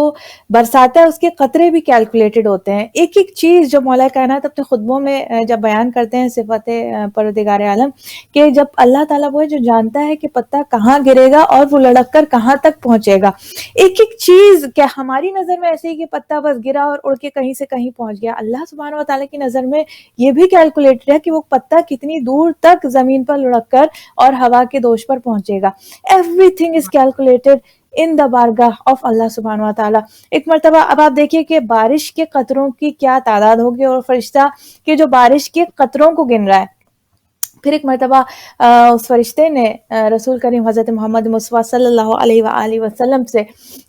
برساتا ہے اس کے قطرے بھی کیلکولیٹڈ ہوتے ہیں، ایک ایک چیز جو مولا کائنات اپنے خطبوں میں جب بیان کرتے ہیں صفت پروردگار عالم، کہ جب اللہ تعالیٰ وہ ہے جو جانتا ہے کہ پتہ کہاں گرے گا اور وہ لڑک کر کہاں تک پہنچے گا، ایک ایک چیز، کیا ہماری نظر میں ایسے ہی کہ پتہ بس گرا اور اڑ کے کہیں سے کہیں پہنچ گیا، اللہ سبحانہ وتعالیٰ کی نظر میں یہ بھی کیلکولیٹڈ ہے کہ وہ پتہ کتنی دور تک زمین پر لڑک کر اور ہوا کے دوش پر پہنچے گا۔ Everything is calculated in the بارگاہ آف اللہ سبحانہ و تعالیٰ۔ ایک مرتبہ اب آپ دیکھیے کہ بارش کے قطروں کی کیا تعداد ہوگی، اور فرشتہ کہ جو بارش کے قطروں کو گن رہا ہے۔ پھر ایک مرتبہ اس فرشتے نے رسول کریم حضرت محمد مصطفیٰ صلی اللہ علیہ وآلہ وسلم سے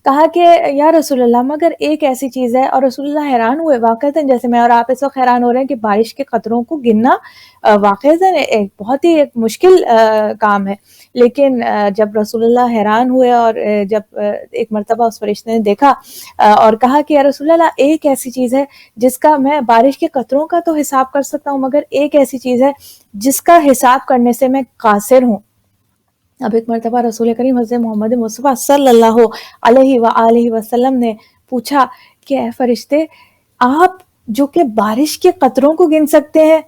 کہا کہ یا رسول اللہ، مگر ایک ایسی چیز ہے، اور رسول اللہ حیران ہوئے، واقعتاً جیسے میں اور آپ اس وقت حیران ہو رہے ہیں کہ بارش کے قطروں کو گننا واقعتاً ایک بہت ہی ایک مشکل کام ہے، لیکن جب رسول اللہ حیران ہوئے اور جب ایک مرتبہ اس فرشتے نے دیکھا اور کہا کہ یا رسول اللہ، ایک ایسی چیز ہے جس کا میں بارش کے قطروں کا تو حساب کر سکتا ہوں، مگر ایک ایسی چیز ہے جس کا حساب کرنے سے میں قاصر ہوں۔ اب ایک مرتبہ رسول کریم حضرت محمد مصطفیٰ صلی اللہ علیہ وآلہ وسلم نے پوچھا کہ اے فرشتے، آپ جو کہ بارش کے قطروں کو گن سکتے ہیں،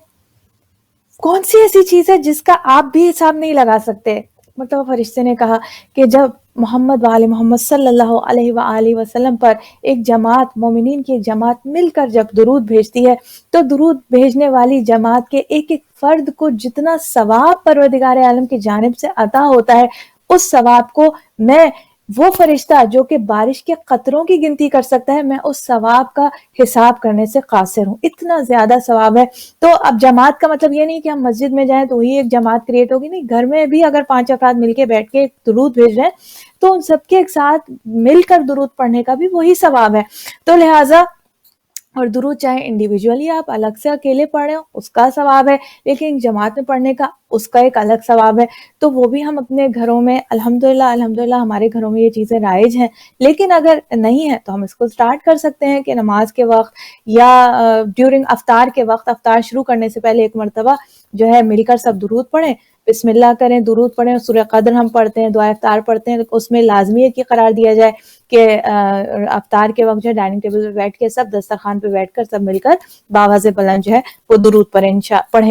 کون سی ایسی چیز ہے جس کا آپ بھی حساب نہیں لگا سکتے؟ مرتبہ فرشتے نے کہا کہ جب محمد وآل محمد صلی اللہ علیہ وآلہ وسلم پر ایک جماعت، مومنین کی ایک جماعت مل کر جب درود بھیجتی ہے تو درود بھیجنے والی جماعت کے ایک ایک فرد کو جتنا ثواب پروردگار عالم کی جانب سے عطا ہوتا ہے، اس ثواب کو میں، وہ فرشتہ جو کہ بارش کے قطروں کی گنتی کر سکتا ہے، میں اس ثواب کا حساب کرنے سے قاصر ہوں، اتنا زیادہ ثواب ہے۔ تو اب جماعت کا مطلب یہ نہیں کہ ہم مسجد میں جائیں تو وہی ایک جماعت کریٹ ہوگی، نہیں، گھر میں بھی اگر 5 افراد مل کے بیٹھ کے درود بھیج رہے ہیں تو ان سب کے ایک ساتھ مل کر درود پڑھنے کا بھی وہی ثواب ہے۔ تو لہٰذا اور درود چاہے انڈیویجولی آپ الگ سے اکیلے پڑھیں اس کا ثواب ہے، لیکن جماعت میں پڑھنے کا اس کا ایک الگ ثواب ہے۔ تو وہ بھی ہم اپنے گھروں میں الحمدللہ ہمارے گھروں میں یہ چیزیں رائج ہیں، لیکن اگر نہیں ہے تو ہم اس کو سٹارٹ کر سکتے ہیں کہ نماز کے وقت یا ڈیورنگ افطار کے وقت، افطار شروع کرنے سے پہلے ایک مرتبہ جو ہے مل کر سب درود پڑھیں، بسم اللہ کریں، درود پڑھیں، سورہ قدر ہم پڑھتے ہیں، دعا افطار پڑھتے ہیں، اس میں لازمی ہے کہ قرار دیا جائے کہ افطار کے وقت جو ہے ڈائننگ ٹیبل پہ بیٹھ کے سب دسترخوان پہ بیٹھ کر سب مل کر بآواز بلند جو ہے وہ درود پڑھیں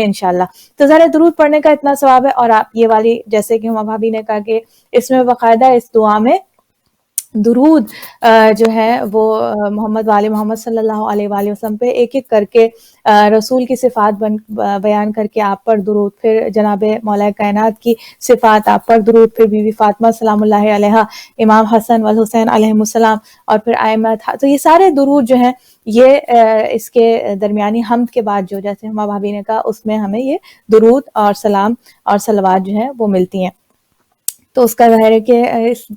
انشاءاللہ۔ تو ذرا درود پڑھنے کا اتنا ثواب ہے، اور آپ یہ والی جیسے کہ ہما بھابی نے کہا کہ اس میں باقاعدہ اس دعا میں درود جو ہے وہ محمد وآل محمد صلی اللہ علیہ وآلہ وسلم پہ ایک ایک کر کے رسول کی صفات بیان کر کے آپ پر درود، پھر جناب مولا کائنات کی صفات آپ پر درود، پھر بی بی فاطمہ سلام اللہ علیہا، امام حسن والحسین علیہم السلام، اور پھر ائمہ، تو یہ سارے درود جو ہیں یہ اس کے درمیانی حمد کے بعد جو جیسے ہما بھابی نے کہا اس میں ہمیں یہ درود اور سلام اور صلوات جو ہیں وہ ملتی ہیں۔ تو اس کا ظاہر ہے کہ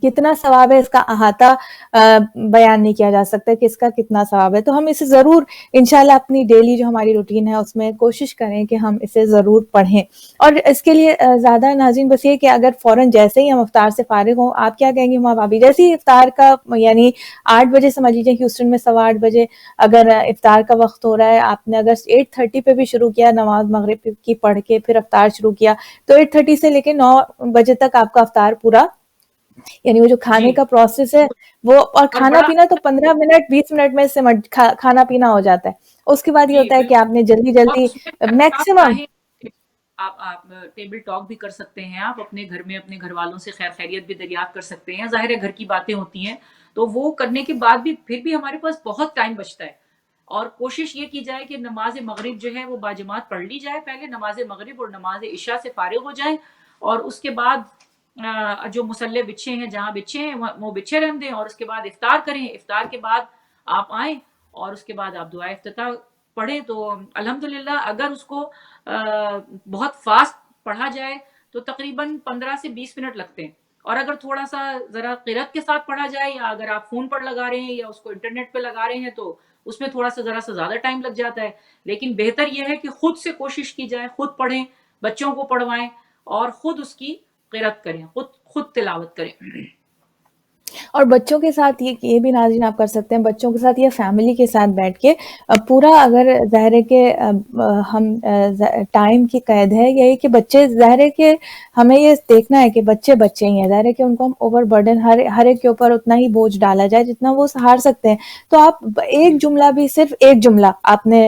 کتنا ثواب ہے اس کا احاطہ بیان نہیں کیا جا سکتا کہ اس کا کتنا ثواب ہے۔ تو ہم اسے ضرور انشاءاللہ اپنی ڈیلی جو ہماری روٹین ہے اس میں کوشش کریں کہ ہم اسے ضرور پڑھیں، اور اس کے لیے زیادہ ناظرین بس یہ کہ اگر فوراً جیسے ہی ہم افطار سے فارغ ہوں، آپ کیا کہیں گے ماں بھابھی، جیسے ہی افطار کا یعنی 8 بجے سمجھ لیجیے ہیوسٹن میں 8:15 بجے اگر افطار کا وقت ہو رہا ہے، آپ نے اگر 8:30 پہ بھی شروع کیا نماز مغرب کی پڑھ کے پھر افطار شروع کیا، تو 8:30 سے لے کے 9 بجے تک آپ کا افطار پورا، یعنی وہ جو کھانے جی، کا پروسیس ہے وہ، اور اور کھانا بڑا پینا تو 15 منٹ 20 منٹ میں سے کھانا پینا ہو جاتا ہے، اس کے بعد یہ جی ہوتا ہے کہ بالکل، آپ نے جلدی اور جلدی اس میں بھی اگر آپ میکسیمم، چاہیں آپ ٹیبل ٹاک بھی کر سکتے ہیں، آپ اپنے گھر میں اپنے گھر والوں سے خیر خیریت بھی دریافت کر سکتے ہیں، ظاہر ہے گھر کی باتیں ہوتی ہیں تو وہ کرنے کے بعد بھی پھر بھی ہمارے پاس بہت ٹائم بچتا ہے، اور کوشش یہ کی جائے کہ نماز مغرب جو ہے وہ باجماعت پڑھ لی جائے، پہلے نماز مغرب اور نماز عشاء سے فارغ ہو جائیں، اور اس کے بعد جو مسلح بچھے ہیں جہاں بچھے ہیں وہ بچھے رہنے دیں، اور اس کے بعد افطار کریں، افطار کے بعد آپ آئیں اور اس کے بعد آپ دعا افتتاح پڑھیں۔ تو الحمدللہ اگر اس کو بہت فاسٹ پڑھا جائے تو تقریباً 15 سے 20 منٹ لگتے ہیں، اور اگر تھوڑا سا ذرا قرأت کے ساتھ پڑھا جائے، یا اگر آپ فون پر لگا رہے ہیں یا اس کو انٹرنیٹ پہ لگا رہے ہیں تو اس میں تھوڑا سا ذرا سا زیادہ ٹائم لگ جاتا ہے، لیکن بہتر یہ ہے کہ خود سے کوشش کی جائے، خود پڑھیں، بچوں کو پڑھوائیں، اور خود اس کی قرأت کریں، خود تلاوت کریں۔ اور بچوں کے ساتھ یہ بھی ناظرین آپ کر سکتے ہیں، بچوں کے ساتھ یا فیملی کے ساتھ بیٹھ کے پورا، اگر ظاہر ہے کہ ہم ٹائم کی قید ہے یہی کہ بچے، ظاہر ہے کہ ہمیں یہ دیکھنا ہے کہ بچے ہی ہیں، ظاہر ہے کہ ان کو ہم اوور برڈن ہر ایک کے اوپر اتنا ہی بوجھ ڈالا جائے جتنا وہ سہار سکتے ہیں۔ تو آپ ایک جملہ بھی، صرف ایک جملہ آپ نے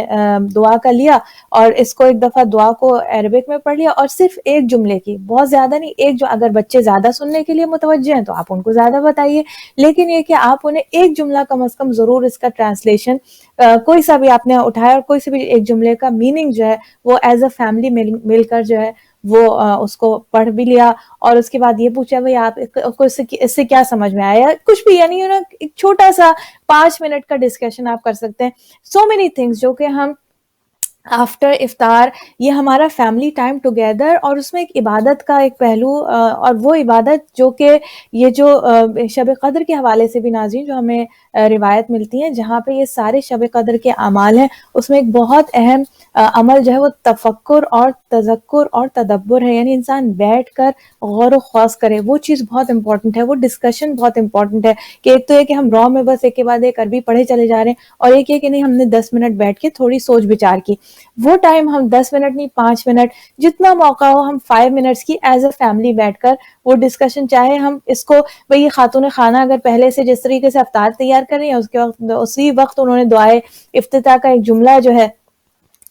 دعا کا لیا اور اس کو ایک دفعہ دعا کو عربک میں پڑھ لیا، اور صرف ایک جملے کی، بہت زیادہ نہیں، ایک جو، اگر بچے زیادہ سننے کے لیے متوجہ ہیں تو آپ ان کو زیادہ بتائیے، لیکن یہ کہ آپ انہیں ایک جملہ کم از کم ضرور اس کا ٹرانسلیشن کوئی سا بھی آپ نے اٹھایا اور کوئی سے بھی ایک جملے کا میننگ جو ہے وہ ایز اے فیملی مل کر جو ہے وہ اس کو پڑھ بھی لیا، اور اس کے بعد یہ پوچھا بھائی آپ کو اس سے کیا سمجھ میں آیا، کچھ بھی، یعنی ایک چھوٹا سا 5 منٹ کا ڈسکشن آپ کر سکتے ہیں۔ سو مینی تھنگس جو کہ ہم آفٹر افطار، یہ ہمارا فیملی ٹائم ٹوگیدر، اور اس میں ایک عبادت کا ایک پہلو، اور وہ عبادت جو کہ یہ جو شب قدر کے حوالے سے بھی ناظرین جو ہمیں روایت ملتی ہیں جہاں پہ یہ سارے شب قدر کے اعمال ہیں، اس میں ایک بہت اہم عمل جو ہے وہ تفکر اور تذکر اور تدبر ہے، یعنی انسان بیٹھ کر غور و خوض کرے، وہ چیز بہت امپورٹنٹ ہے، وہ ڈسکشن بہت امپورٹنٹ ہے، کہ ایک تو یہ کہ ہم رو میں بس ایک کے بعد ایک عربی پڑھے چلے جا رہے ہیں، اور ایک یہ کہ نہیں، ہم نے 10 منٹ بیٹھ کے تھوڑی سوچ بچار کی، وہ ٹائم ہم 10 منٹ نہیں، 5 منٹ جتنا موقع ہو، ہم 5 منٹس کی ایز اے فیملی بیٹھ کر وہ ڈسکشن، چاہے ہم اس کو بھئی خاتون خانہ اگر پہلے سے جس طریقے سے افطار تیار کر رہی ہیں، اس کے وقت اسی وقت انہوں نے دعائے افتتاح کا ایک جملہ جو ہے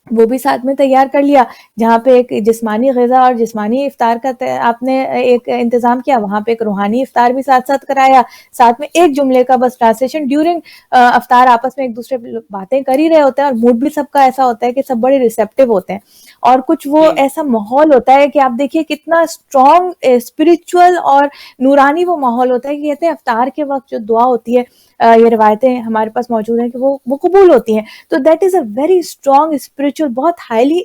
وہ بھی ساتھ میں تیار کر لیا. جہاں پہ ایک جسمانی غذا اور جسمانی افطار کا آپ نے ایک انتظام کیا, وہاں پہ ایک روحانی افطار بھی ساتھ ساتھ کرایا. ساتھ میں ایک جملے کا بس ٹرانسلیشن ڈیورنگ افطار آپس میں ایک دوسرے باتیں کر ہی رہے ہوتے ہیں, اور موڈ بھی سب کا ایسا ہوتا ہے کہ سب بڑے ریسیپٹیو ہوتے ہیں, اور کچھ وہ جی ایسا ماحول ہوتا ہے کہ آپ دیکھیے کتنا اسٹرانگ اسپرچل اور نورانی وہ ماحول ہوتا ہے کہ کہتے ہیں افطار کے وقت جو دعا ہوتی ہے, یہ روایتیں ہمارے پاس موجود ہیں کہ وہ قبول ہوتی ہیں. تو that is a very strong spiritual, بہت ہائیلی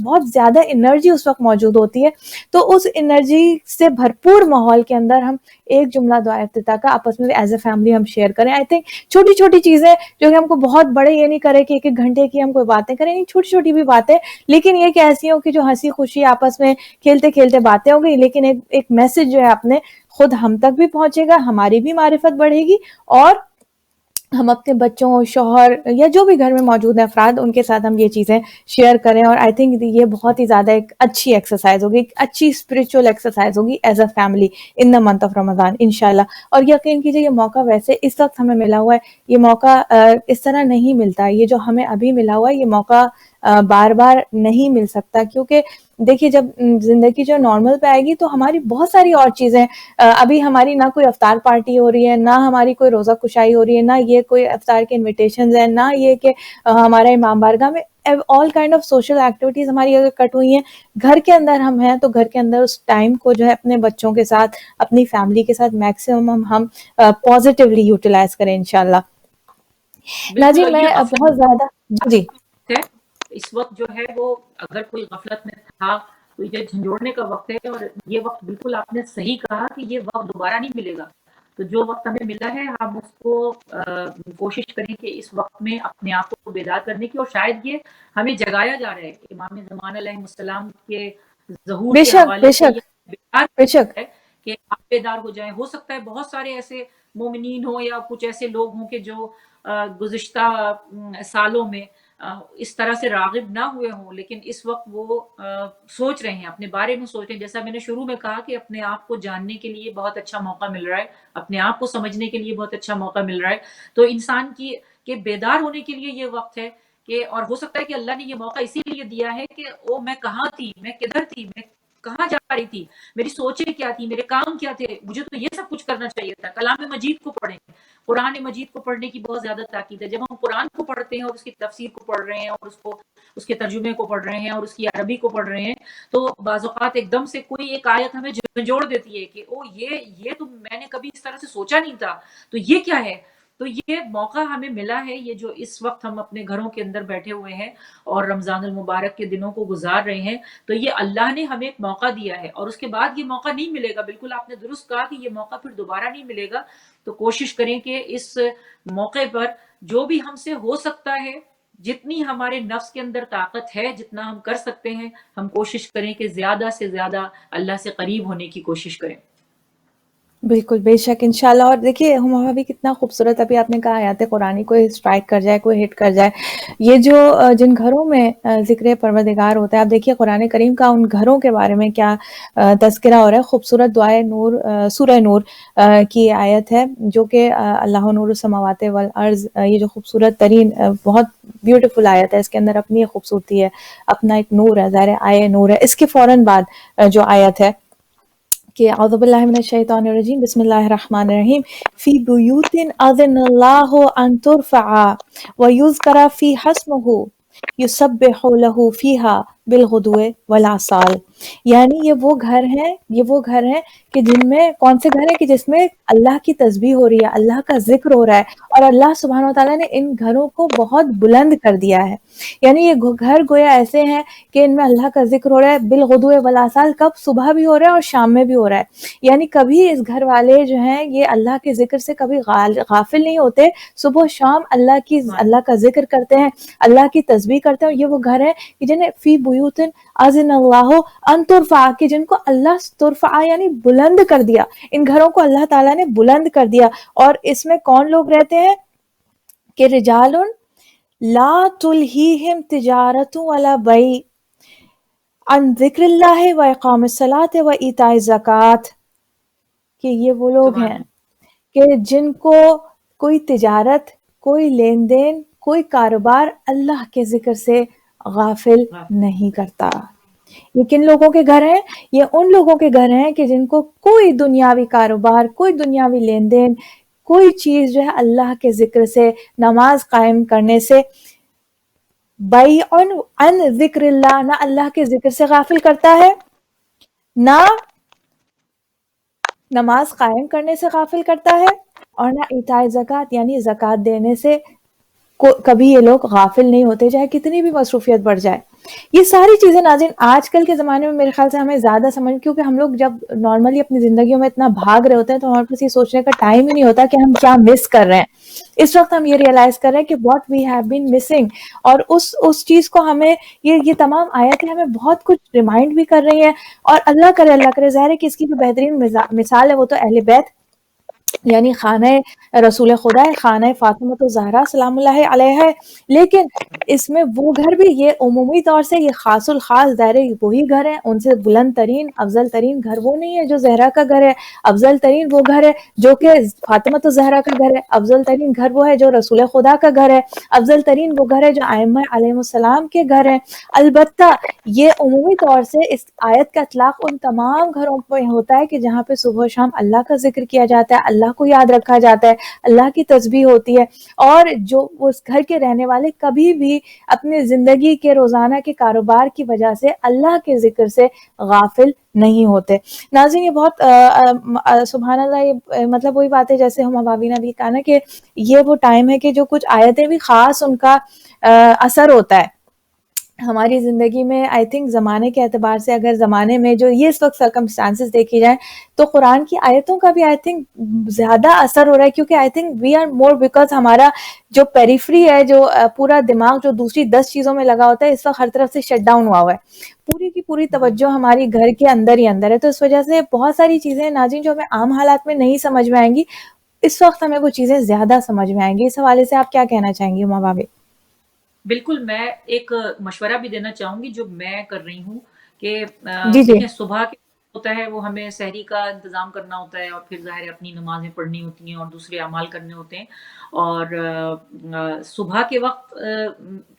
بہت زیادہ انرجی اس وقت موجود ہوتی ہے. تو اس انرجی سے بھرپور ماحول کے اندر ہم ایک جملہ دعا افتتاح کا آپس میں ایز اے فیملی ہم شیئر کریں. آئی تھنک چھوٹی چھوٹی چیزیں جو کہ ہم کو بہت بڑے یہ نہیں کرے کہ ایک ایک گھنٹے کی ہم کوئی باتیں کریں, نہیں چھوٹی چھوٹی بھی باتیں, لیکن یہ کہ ایسی ہو کہ جو ہنسی خوشی آپس میں کھیلتے کھیلتے باتیں ہو گئی, لیکن ایک میسج جو ہے اپنے خود ہم تک بھی پہنچے گا, ہماری بھی معرفت بڑھے گی, اور ہم اپنے بچوں, شوہر یا جو بھی گھر میں موجود ہیں افراد, ان کے ساتھ ہم یہ چیزیں شیئر کریں. اور آئی تھنک یہ بہت ہی زیادہ ایک اچھی ایکسرسائز ہوگی, ایک اچھی اسپرچل ایکسرسائز ہوگی as a family in the month of Ramadan انشاءاللہ. اور یقین کیجیے یہ موقع ویسے اس وقت ہمیں ملا ہوا ہے, یہ موقع اس طرح نہیں ملتا. یہ جو ہمیں ابھی ملا ہوا ہے یہ موقع بار بار نہیں مل سکتا, کیونکہ دیکھیے جب زندگی جو نارمل پہ آئے گی تو ہماری بہت ساری اور چیزیں, ابھی ہماری نہ کوئی افطار پارٹی ہو رہی ہے, نہ ہماری کوئی روزہ کشائی ہو رہی ہے, نہ یہ کوئی افطار کے انویٹیشنز ہیں, نہ یہ کہ ہمارا امام بارگاہ میں all kind of social activities ہماری اگر کٹ ہوئی ہیں. گھر کے اندر ہم ہیں تو گھر کے اندر اس ٹائم کو جو ہے اپنے بچوں کے ساتھ, اپنی فیملی کے ساتھ میکسیمم ہم پازیٹیولی یوٹیلائز کریں انشاءاللہ. بالکل. ناجی یہ میں غفلت بہت زیادہ جی ہے اس وقت جو ہے وہ, اگر کوئی غفلت میں تھا تو یہ جھنجھوڑنے کا وقت ہے. اور یہ وقت بالکل آپ نے صحیح کہا کہ یہ وقت دوبارہ نہیں ملے گا. تو جو وقت ہمیں ملا ہے ہم اس کو کوشش کریں کہ اس وقت میں اپنے آپ کو بیدار کرنے کی, اور شاید یہ ہمیں جگایا جا رہا ہے امام زمان علیہ السلام کے ظہور بے کے شک حوالے بے سے, شک یہ بیدار بے شک ہے کہ آپ بیدار ہو جائیں. ہو سکتا ہے بہت سارے ایسے مومنین ہوں یا کچھ ایسے لوگ ہوں کہ جو گزشتہ سالوں میں اس طرح سے راغب نہ ہوئے ہوں, لیکن اس وقت وہ سوچ رہے ہیں, اپنے بارے میں سوچ رہے ہیں. جیسا میں نے شروع میں کہا کہ اپنے آپ کو جاننے کے لیے بہت اچھا موقع مل رہا ہے, اپنے آپ کو سمجھنے کے لیے بہت اچھا موقع مل رہا ہے. تو انسان کی کہ بیدار ہونے کے لیے یہ وقت ہے کہ, اور ہو سکتا ہے کہ اللہ نے یہ موقع اسی لیے دیا ہے کہ او میں کہاں تھی, میں کدھر تھی, میں کہاں جا رہی تھی, میری سوچیں کیا تھی, میرے کام کیا تھے, مجھے تو یہ سب کچھ کرنا چاہیے تھا. کلام مجید کو پڑھیں, قرآن مجید کو پڑھنے کی بہت زیادہ تاکید ہے. جب ہم قرآن کو پڑھتے ہیں اور اس کی تفسیر کو پڑھ رہے ہیں اور اس کے ترجمے کو پڑھ رہے ہیں اور اس کی عربی کو پڑھ رہے ہیں, تو بعض اوقات ایک دم سے کوئی ایک آیت ہمیں جھنجھوڑ دیتی ہے کہ او یہ تو میں نے کبھی اس طرح سے سوچا نہیں تھا, تو یہ کیا ہے. تو یہ موقع ہمیں ملا ہے, یہ جو اس وقت ہم اپنے گھروں کے اندر بیٹھے ہوئے ہیں اور رمضان المبارک کے دنوں کو گزار رہے ہیں, تو یہ اللہ نے ہمیں ایک موقع دیا ہے اور اس کے بعد یہ موقع نہیں ملے گا. بالکل آپ نے درست کہا کہ یہ موقع پھر دوبارہ نہیں ملے گا. تو کوشش کریں کہ اس موقع پر جو بھی ہم سے ہو سکتا ہے, جتنی ہمارے نفس کے اندر طاقت ہے, جتنا ہم کر سکتے ہیں, ہم کوشش کریں کہ زیادہ سے زیادہ اللہ سے قریب ہونے کی کوشش کریں. بالکل بے شک انشاءاللہ. اور دیکھیے ہمارا بھی کتنا خوبصورت ابھی آپ نے کہا آیات قرآنی کوئی اسٹرائک کر جائے, کوئی ہٹ کر جائے. یہ جو جن گھروں میں ذکر پروردگار ہوتا ہے, آپ دیکھیے قرآن کریم کا ان گھروں کے بارے میں کیا تذکرہ ہو رہا ہے. خوبصورت دعائے نور, سورہ نور کی آیت ہے جو کہ اللہ نور السماوات والارض, یہ جو خوبصورت ترین بہت بیوٹیفل آیت ہے, اس کے اندر اپنی خوبصورتی ہے, اپنا ایک نور ہے, ظاہر آیے نور ہے. اس کے فوراً بعد جو آیت ہے کہ اعوذ باللہ من الشیطان الرجیم بسم اللہ الرحمن الرحیم فی بیوت اذن اللہ ان ترفع ویذکر فیہا اسمہ یسبح لہ فیہا بالغدو والآصال. یعنی یہ وہ گھر ہیں کہ جن میں, کون سے گھر ہیں کہ جس میں اللہ کی تسبیح ہو رہی ہے, اللہ کا ذکر ہو رہا ہے, اور اللہ سبحانہ وتعالیٰ نے ان گھروں کو بہت بلند کر دیا ہے. یعنی یہ گھر گویا ایسے ہیں کہ ان میں اللہ کا ذکر ہو رہا ہے بالغدو والآصال, کب صبح بھی ہو رہا ہے اور شام میں بھی ہو رہا ہے. یعنی کبھی اس گھر والے جو ہیں یہ اللہ کے ذکر سے کبھی غافل نہیں ہوتے, صبح و شام اللہ کا ذکر کرتے ہیں, اللہ کی تسبیح کرتے ہیں. یہ وہ گھر ہے کہ جنہیں فی بیوت اذن اللہ ان ترفع, کہ جن کو اللہ ترفع یعنی بلند کر دیا, ان گھروں کو اللہ تعالیٰ نے بلند کر دیا. اور اس میں کون لوگ رہتے ہیں کہ رجال لا تلہیہم تجارت ولا بیع عن ذکر اللہ و اقام الصلاۃ و ایتاء الزکوٰۃ, کہ یہ وہ لوگ سبحان ہیں اللہ. کہ جن کو کوئی تجارت, کوئی لین دین, کوئی کاروبار اللہ کے ذکر سے غافل نہیں کرتا. یہ کن لوگوں کے گھر ہیں؟ یہ ان لوگوں کے گھر ہیں کہ جن کو کوئی دنیاوی کاروبار، کوئی دنیاوی لین دین، کوئی چیز جو ہے اللہ کے ذکر سے، نماز قائم کرنے سے، بیع عن ذکر اللہ، نہ اللہ کے ذکر سے غافل کرتا ہے، نہ نماز قائم کرنے سے غافل کرتا ہے، اور نہ ایتاء زکوٰۃ یعنی زکوٰۃ دینے سے کبھی یہ لوگ غافل نہیں ہوتے، چاہے کتنی بھی مصروفیت بڑھ جائے. یہ ساری چیزیں ناظرین آج کل کے زمانے میں میرے خیال سے ہمیں زیادہ سمجھ، کیونکہ ہم لوگ جب نارملی اپنی زندگیوں میں اتنا بھاگ رہے ہوتے ہیں تو ہمارے پاس یہ سوچنے کا ٹائم ہی نہیں ہوتا کہ ہم کیا مس کر رہے ہیں. اس وقت ہم یہ ریئلائز کر رہے ہیں کہ what we have been missing, اور اس چیز کو ہمیں یہ تمام آیتیں ہمیں بہت کچھ ریمائنڈ بھی کر رہی ہیں. اور اللہ کرے ظاہر ہے کہ اس کی جو بہترین مثال ہے وہ تو اہل بیت یعنی خانہ رسول خدا ہے، خانہ فاطمہ الزہرا سلام اللہ علیہ ہے. لیکن اس میں وہ گھر بھی، یہ عمومی طور سے یہ خاص الخاص دائرے وہی گھر ہیں، ان سے بلند ترین افضل ترین گھر وہ نہیں ہے جو زہرا کا گھر ہے. افضل ترین وہ گھر ہے جو کہ فاطمہ الزہرا کا گھر ہے، افضل ترین گھر وہ ہے جو رسول خدا کا گھر ہے، افضل ترین وہ گھر ہے جو ائمہ علیہ السلام کے گھر ہیں. البتہ یہ عمومی طور سے اس آیت کا اطلاق ان تمام گھروں پہ ہوتا ہے کہ جہاں پہ صبح و شام اللہ کا ذکر کیا جاتا ہے، اللہ کو یاد رکھا جاتا ہے، اللہ کی تسبیح ہوتی ہے، اور جو اس گھر کے رہنے والے کبھی بھی اپنی زندگی کے روزانہ کے کاروبار کی وجہ سے اللہ کے ذکر سے غافل نہیں ہوتے. ناظرین یہ بہت سبحان اللہ، یہ مطلب وہی بات ہے جیسے ہم ابابی نے بھی کہا نا کہ یہ وہ ٹائم ہے کہ جو کچھ آیتیں بھی خاص ان کا اثر ہوتا ہے ہماری زندگی میں. آئی تھنک زمانے کے اعتبار سے اگر زمانے میں جو یہ اس وقت سرکمسٹانسز دیکھی جائیں تو قرآن کی آیتوں کا بھی آئی تھنک زیادہ اثر ہو رہا ہے، کیونکہ I think we are more because ہمارا جو پیریفری ہے، جو پورا دماغ جو دوسری 10 چیزوں میں لگا ہوتا ہے اس وقت ہر طرف سے شٹ ڈاؤن ہوا ہے. پوری کی پوری توجہ ہماری گھر کے اندر ہی اندر ہے، تو اس وجہ سے بہت ساری چیزیں ناظرین جو ہمیں عام حالات میں نہیں سمجھ میں آئیں گی، اس وقت ہمیں وہ چیزیں زیادہ سمجھ میں آئیں گی. اس حوالے سے آپ کیا کہنا چاہیں گی ماں بابی؟ بالکل، میں ایک مشورہ بھی دینا چاہوں گی جو میں کر رہی ہوں کہ جی جی دیکھیں صبح کے ہوتا ہے وہ ہمیں سحری کا انتظام کرنا ہوتا ہے، اور پھر ظاہر ہے اپنی نمازیں پڑھنی ہوتی ہیں اور دوسرے اعمال کرنے ہوتے ہیں، اور صبح کے وقت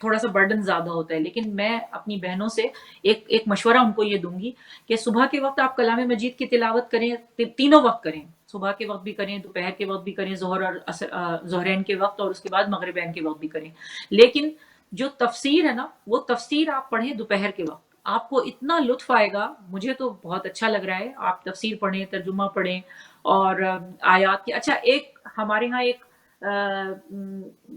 تھوڑا سا برڈن زیادہ ہوتا ہے. لیکن میں اپنی بہنوں سے ایک مشورہ ان کو یہ دوں گی کہ صبح کے وقت آپ کلام مجید کی تلاوت کریں، تینوں وقت کریں، صبح کے وقت بھی کریں، دوپہر کے وقت بھی کریں، ظہر اور ظہرین کے وقت، اور اس کے بعد مغربین کے وقت بھی کریں. لیکن جو تفسیر ہے نا، وہ تفسیر آپ پڑھیں دوپہر کے وقت، آپ کو اتنا لطف آئے گا. مجھے تو بہت اچھا لگ رہا ہے. آپ تفسیر پڑھیں، ترجمہ پڑھیں، اور آیات کی اچھا ایک ہمارے ہاں ایک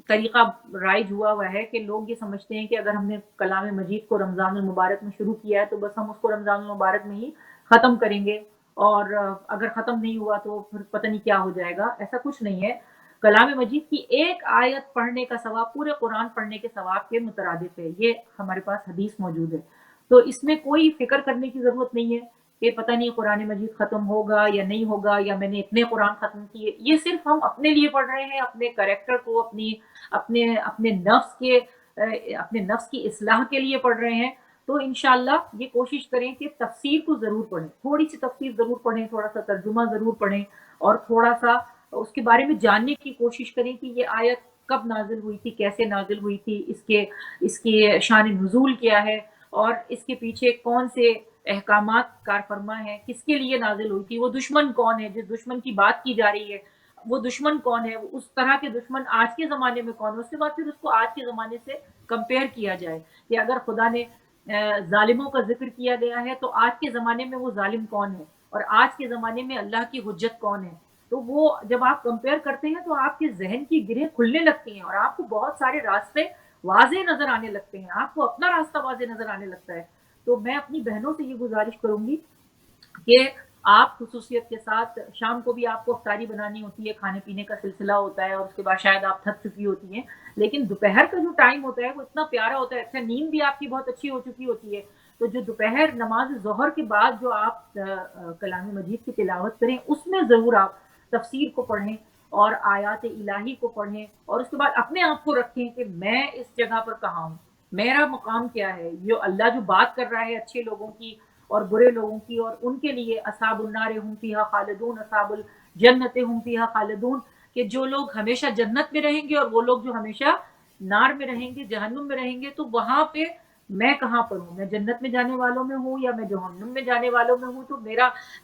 طریقہ رائج ہوا ہے کہ لوگ یہ سمجھتے ہیں کہ اگر ہم نے کلام مجید کو رمضان المبارک میں شروع کیا ہے تو بس ہم اس کو رمضان المبارک میں ہی ختم کریں گے، اور اگر ختم نہیں ہوا تو پھر پتہ نہیں کیا ہو جائے گا. ایسا کچھ نہیں ہے. کلام مجید کی ایک آیت پڑھنے کا ثواب پورے قرآن پڑھنے کے ثواب کے مترادف ہے. یہ ہمارے پاس حدیث موجود ہے. تو اس میں کوئی فکر کرنے کی ضرورت نہیں ہے کہ پتہ نہیں قرآن مجید ختم ہوگا یا نہیں ہوگا، یا میں نے اتنے قرآن ختم کیے. یہ صرف ہم اپنے لیے پڑھ رہے ہیں، اپنے کریکٹر کو، اپنے نفس کی اصلاح کے لیے پڑھ رہے ہیں. تو انشاءاللہ یہ کوشش کریں کہ تفسیر کو ضرور پڑھیں، تھوڑی سی تفسیر ضرور پڑھیں، تھوڑا سا ترجمہ ضرور پڑھیں، اور تھوڑا سا اس کے بارے میں جاننے کی کوشش کریں کہ یہ آیت کب نازل ہوئی تھی، کیسے نازل ہوئی تھی، اس کے شان نزول کیا ہے، اور اس کے پیچھے کون سے احکامات کار فرما ہیں، کس کے لیے نازل ہوئی تھی، وہ دشمن کون ہے، جس دشمن کی بات کی جا رہی ہے وہ دشمن کون ہے، اس طرح کے دشمن آج کے زمانے میں کون ہے. اس کے بعد پھر اس کو آج کے زمانے سے کمپیئر کیا جائے کہ اگر خدا نے ظالموں کا ذکر کیا گیا ہے تو آج کے زمانے میں وہ ظالم کون ہے، اور آج کے زمانے میں اللہ کی حجت کون ہے. تو وہ جب آپ کمپیئر کرتے ہیں تو آپ کے ذہن کی گرہیں کھلنے لگتی ہیں، اور آپ کو بہت سارے راستے واضح نظر آنے لگتے ہیں، آپ کو اپنا راستہ واضح نظر آنے لگتا ہے. تو میں اپنی بہنوں سے یہ گزارش کروں گی کہ آپ خصوصیت کے ساتھ شام کو بھی آپ کو افطاری بنانی ہوتی ہے، کھانے پینے کا سلسلہ ہوتا ہے، اور اس کے بعد شاید آپ تھک چکی ہوتی ہیں، لیکن دوپہر کا جو ٹائم ہوتا ہے وہ اتنا پیارا ہوتا ہے. اچھا نیند بھی آپ کی بہت اچھی ہو چکی ہوتی ہے، تو جو دوپہر نماز ظہر کے بعد جو آپ کلام مجید کی تلاوت کریں اس میں ضرور آپ تفسیر کو پڑھیں اور آیات الہی کو پڑھیں، اور اس کے بعد اپنے آپ کو رکھیں کہ میں اس جگہ پر کہاں ہوں، میرا مقام کیا ہے. یہ اللہ جو بات کر رہا ہے اچھے لوگوں کی اور برے لوگوں کی، اور ان کے لیے اصحاب النار ہم فیہا خالدون، اصحاب الجنت ہم فیہا خالدون، کہ جو لوگ ہمیشہ جنت میں رہیں گے اور وہ لوگ جو ہمیشہ نار میں رہیں گے، جہنم میں رہیں گے. تو وہاں پہ میں کہاں پر ہوں، میں جنت میں جانے والوں میں ہوں یا میں جہنم میں جانے والوں میں ہوں. تو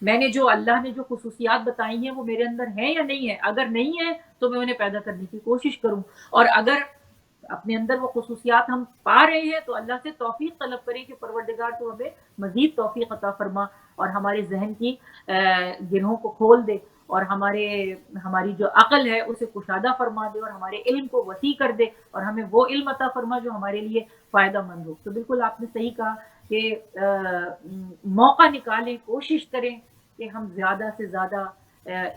میں نے جو اللہ نے جو خصوصیات بتائی ہیں وہ میرے اندر ہیں یا نہیں ہے. اگر نہیں ہے تو میں انہیں پیدا کرنے کی کوشش کروں، اور اگر اپنے اندر وہ خصوصیات ہم پا رہے ہیں تو اللہ سے توفیق طلب کریں کہ پروردگار تو ہمیں مزید توفیق عطا فرما اور ہمارے ذہن کی گرہوں کو کھول دے، اور ہماری جو عقل ہے اسے کشادہ فرما دے، اور ہمارے علم کو وسیع کر دے، اور ہمیں وہ علم عطا فرما جو ہمارے لیے فائدہ مند ہو. تو بالکل آپ نے صحیح کہا کہ موقع نکالیں، کوشش کریں کہ ہم زیادہ سے زیادہ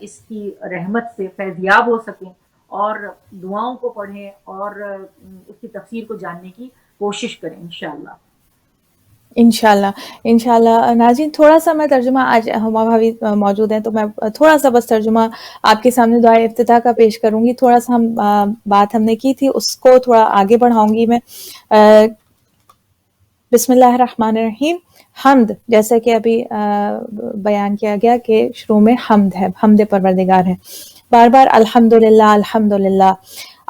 اس کی رحمت سے فیضیاب ہو سکیں، اور دعاؤں کو پڑھیں اور اس کی تفسیر کو جاننے کی کوشش کریں انشاءاللہ. انشاءاللہ انشاءاللہ. ناظرین تھوڑا سا میں ترجمہ، آج ہما بھابی موجود ہیں تو میں تھوڑا سا بس ترجمہ آپ کے سامنے دعائے افتتاح کا پیش کروں گی. تھوڑا سا بات ہم نے کی تھی اس کو تھوڑا آگے بڑھاؤں گی میں. بسم اللہ الرحمن الرحیم. حمد، جیسا کہ ابھی بیان کیا گیا کہ شروع میں حمد ہے، حمد پروردگار ہے. بار بار الحمدللہ الحمدللہ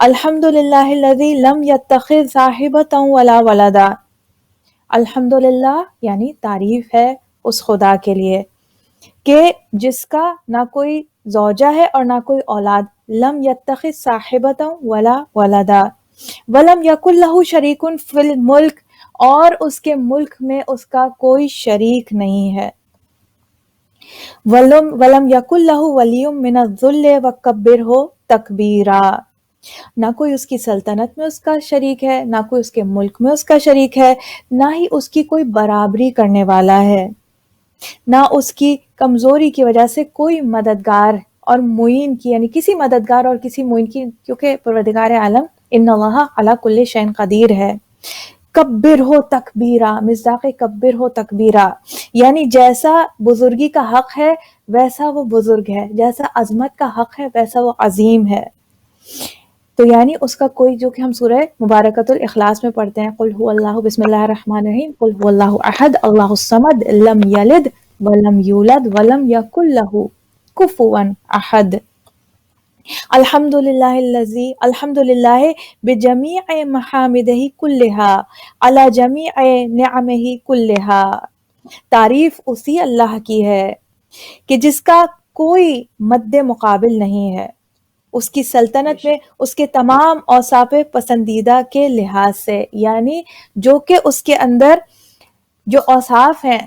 الحمدللہ الذی لم یتخذ صاحبۃ ولا ولدا. الحمدللہ یعنی تعریف ہے اس خدا کے لیے کہ جس کا نہ کوئی زوجہ ہے اور نہ کوئی اولاد. لم یتخذ صاحبۃ ولا ولدا ولم یکن لہ شریک فی الملک، اور اس کے ملک میں اس کا کوئی شریک نہیں ہے. ولم یکن لہ ولی من الذل وکبرہ تکبیرا، نہ کوئی اس کی سلطنت میں اس کا شریک ہے، نہ کوئی اس کے ملک میں اس کا شریک ہے، نہ ہی اس کی کوئی برابری کرنے والا ہے، نہ اس کی کمزوری کی وجہ سے کوئی مددگار اور معین کی، یعنی کسی مددگار اور کسی معین کی، کیونکہ پروردگار عالم ان اللہ علی کل شیء قدیر ہے. کبر ہو تکبیرہ، مصداق کبر ہو تکبیرہ، یعنی جیسا بزرگی کا حق ہے ویسا وہ بزرگ ہے، جیسا عظمت کا حق ہے ویسا وہ عظیم ہے. تو یعنی اس کا کوئی، جو کہ ہم سورہ مبارکۃ الاخلاص میں پڑھتے ہیں، قل هو اللہ، بسم اللہ الرحمن الرحیم، قل هو اللہ احد اللہ الصمد لم یلد ولم یولد ولم یکن لہ کفوا احد. الحمدللہ بجمیع محامدہ کلہا علی جمیع نعمہ کلہا. تعریف اسی اللہ کی ہے کہ جس کا کوئی مد مقابل نہیں ہے، اس کی سلطنت میں اس کے تمام اوصاف پسندیدہ کے لحاظ سے، یعنی جو کہ اس کے اندر جو اوصاف ہیں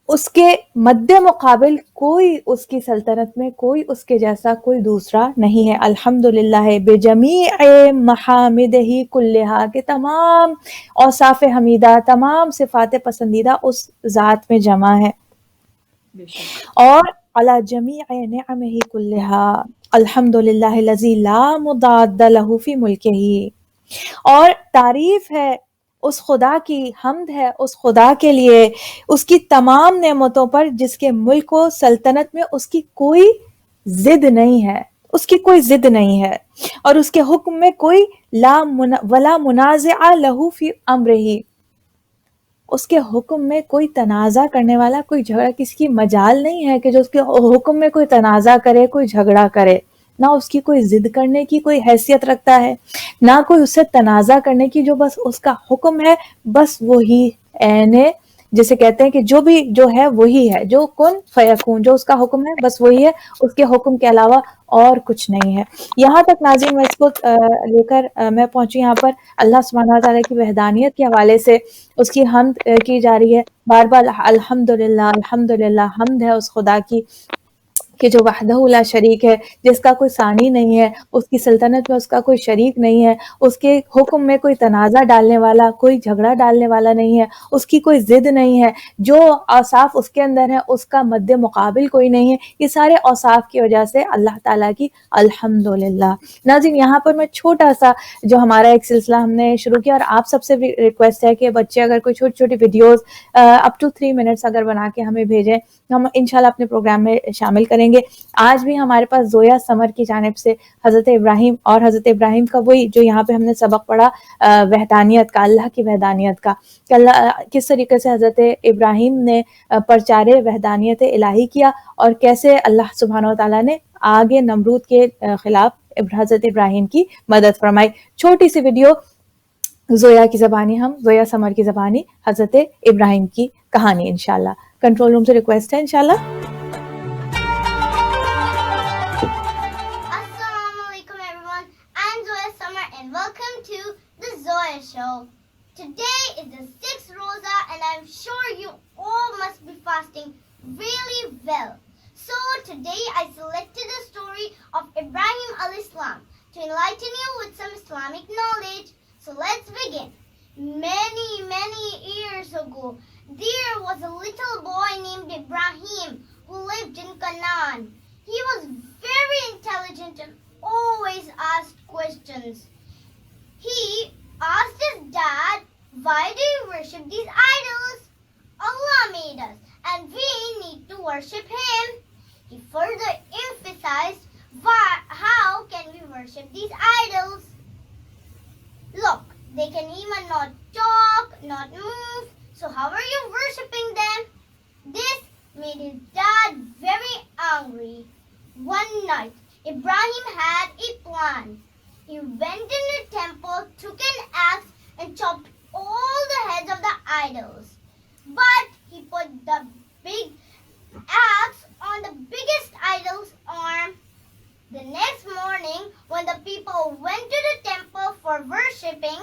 اس کے مد مقابل کوئی اس کی سلطنت میں کوئی اس کے جیسا کوئی دوسرا نہیں ہے. الحمدللہ بجمیع محامدہ کلہا، کہ تمام اوصاف حمیدہ، تمام صفات پسندیدہ اس ذات میں جمع ہے. اور علی جمیع نعمہ کلہا الحمدللہ الذی لا مضاد لہ فی ملکہ. اور تعریف ہے اس خدا کی، حمد ہے اس خدا کے لیے اس کی تمام نعمتوں پر جس کے ملک و سلطنت میں اس کی کوئی ضد نہیں ہے، اس کی کوئی ضد نہیں ہے، اور اس کے حکم میں کوئی ولا منازع لہ فی امرہ، اس کے حکم میں کوئی تنازع کرنے والا، کوئی جھگڑا، کسی کی مجال نہیں ہے کہ جو اس کے حکم میں کوئی تنازع کرے، کوئی جھگڑا کرے. نہ اس کی کوئی ضد کرنے کی کوئی حیثیت رکھتا ہے، نہ کوئی اس سے تنازع کرنے کی. جو بس اس کا حکم ہے بس وہی جسے کہتے ہیں کہ جو بھی جو ہے وہی ہے، جو کن فیکون، جو اس کا حکم ہے بس وہی ہے، اس کے حکم کے علاوہ اور کچھ نہیں ہے. یہاں تک ناظرین میں اس کو لے کر میں پہنچی یہاں پر اللہ سبحانہ وتعالیٰ کی وحدانیت کے حوالے سے اس کی حمد کی جا رہی ہے. بار بار الحمدللہ الحمدللہ، حمد ہے اس خدا کی کہ جو وحدہ لا شریک ہے، جس کا کوئی ثانی نہیں ہے، اس کی سلطنت میں اس کا کوئی شریک نہیں ہے، اس کے حکم میں کوئی تنازع ڈالنے والا، کوئی جھگڑا ڈالنے والا نہیں ہے، اس کی کوئی ضد نہیں ہے، جو اوصاف اس کے اندر ہیں اس کا مد مقابل کوئی نہیں ہے. یہ سارے اوصاف کی وجہ سے اللہ تعالیٰ کی الحمدللہ. ناظرین یہاں پر میں چھوٹا سا جو ہمارا ایک سلسلہ ہم نے شروع کیا، اور آپ سب سے بھی ریکویسٹ ہے کہ بچے اگر کوئی چھوٹی چھوٹی ویڈیوز اپ ٹو 3 منٹس اگر بنا کے ہمیں بھیجیں، ہم انشاءاللہ اپنے پروگرام میں شامل کریں گے. آج بھی ہمارے پاس زویا سمر کی جانب سے حضرت ابراہیم، اور حضرت ابراہیم کا وہی جو یہاں پہ ہم نے سبق پڑھا وحدانیت کا، اللہ کی وحدانیت کا، کہ اللہ کس طریقے سے حضرت ابراہیم نے پرچار وحدانیت الہی کیا، اور کیسے اللہ سبحانہ وتعالیٰ نے آگے نمرود کے خلاف حضرت ابراہیم کی مدد فرمائی. چھوٹی سی ویڈیو زویا کی زبانی ہم زویا سمر کی زبانی حضرت ابراہیم کی کہانی انشاءاللہ. کنٹرول روم سے ریکویسٹ ہے انشاءاللہ. Assalamu alaikum everyone. I'm Zoya Summer and welcome to the Zoya Show. Today is the 6th Roza and I'm sure you all must be fasting really well. So today I selected the story of Ibrahim al-Islam to enlighten you with some Islamic knowledge. So let's begin. Many years ago, there was a little boy named Ibrahim who lived in Canaan. He was very intelligent and always asked questions. He asked his dad, "Why do you worship these idols? Allah made us and we need to worship Him." He further emphasized, how can we worship these idols? Look, they can even not talk, not move, so how are you worshipping them? This made his dad very angry. One night, Ibrahim had a plan. He went in the temple, took an axe, and chopped all the heads of the idols. But he put the big axe on the biggest idol's arm. The next morning, when the people went to the temple for worshipping,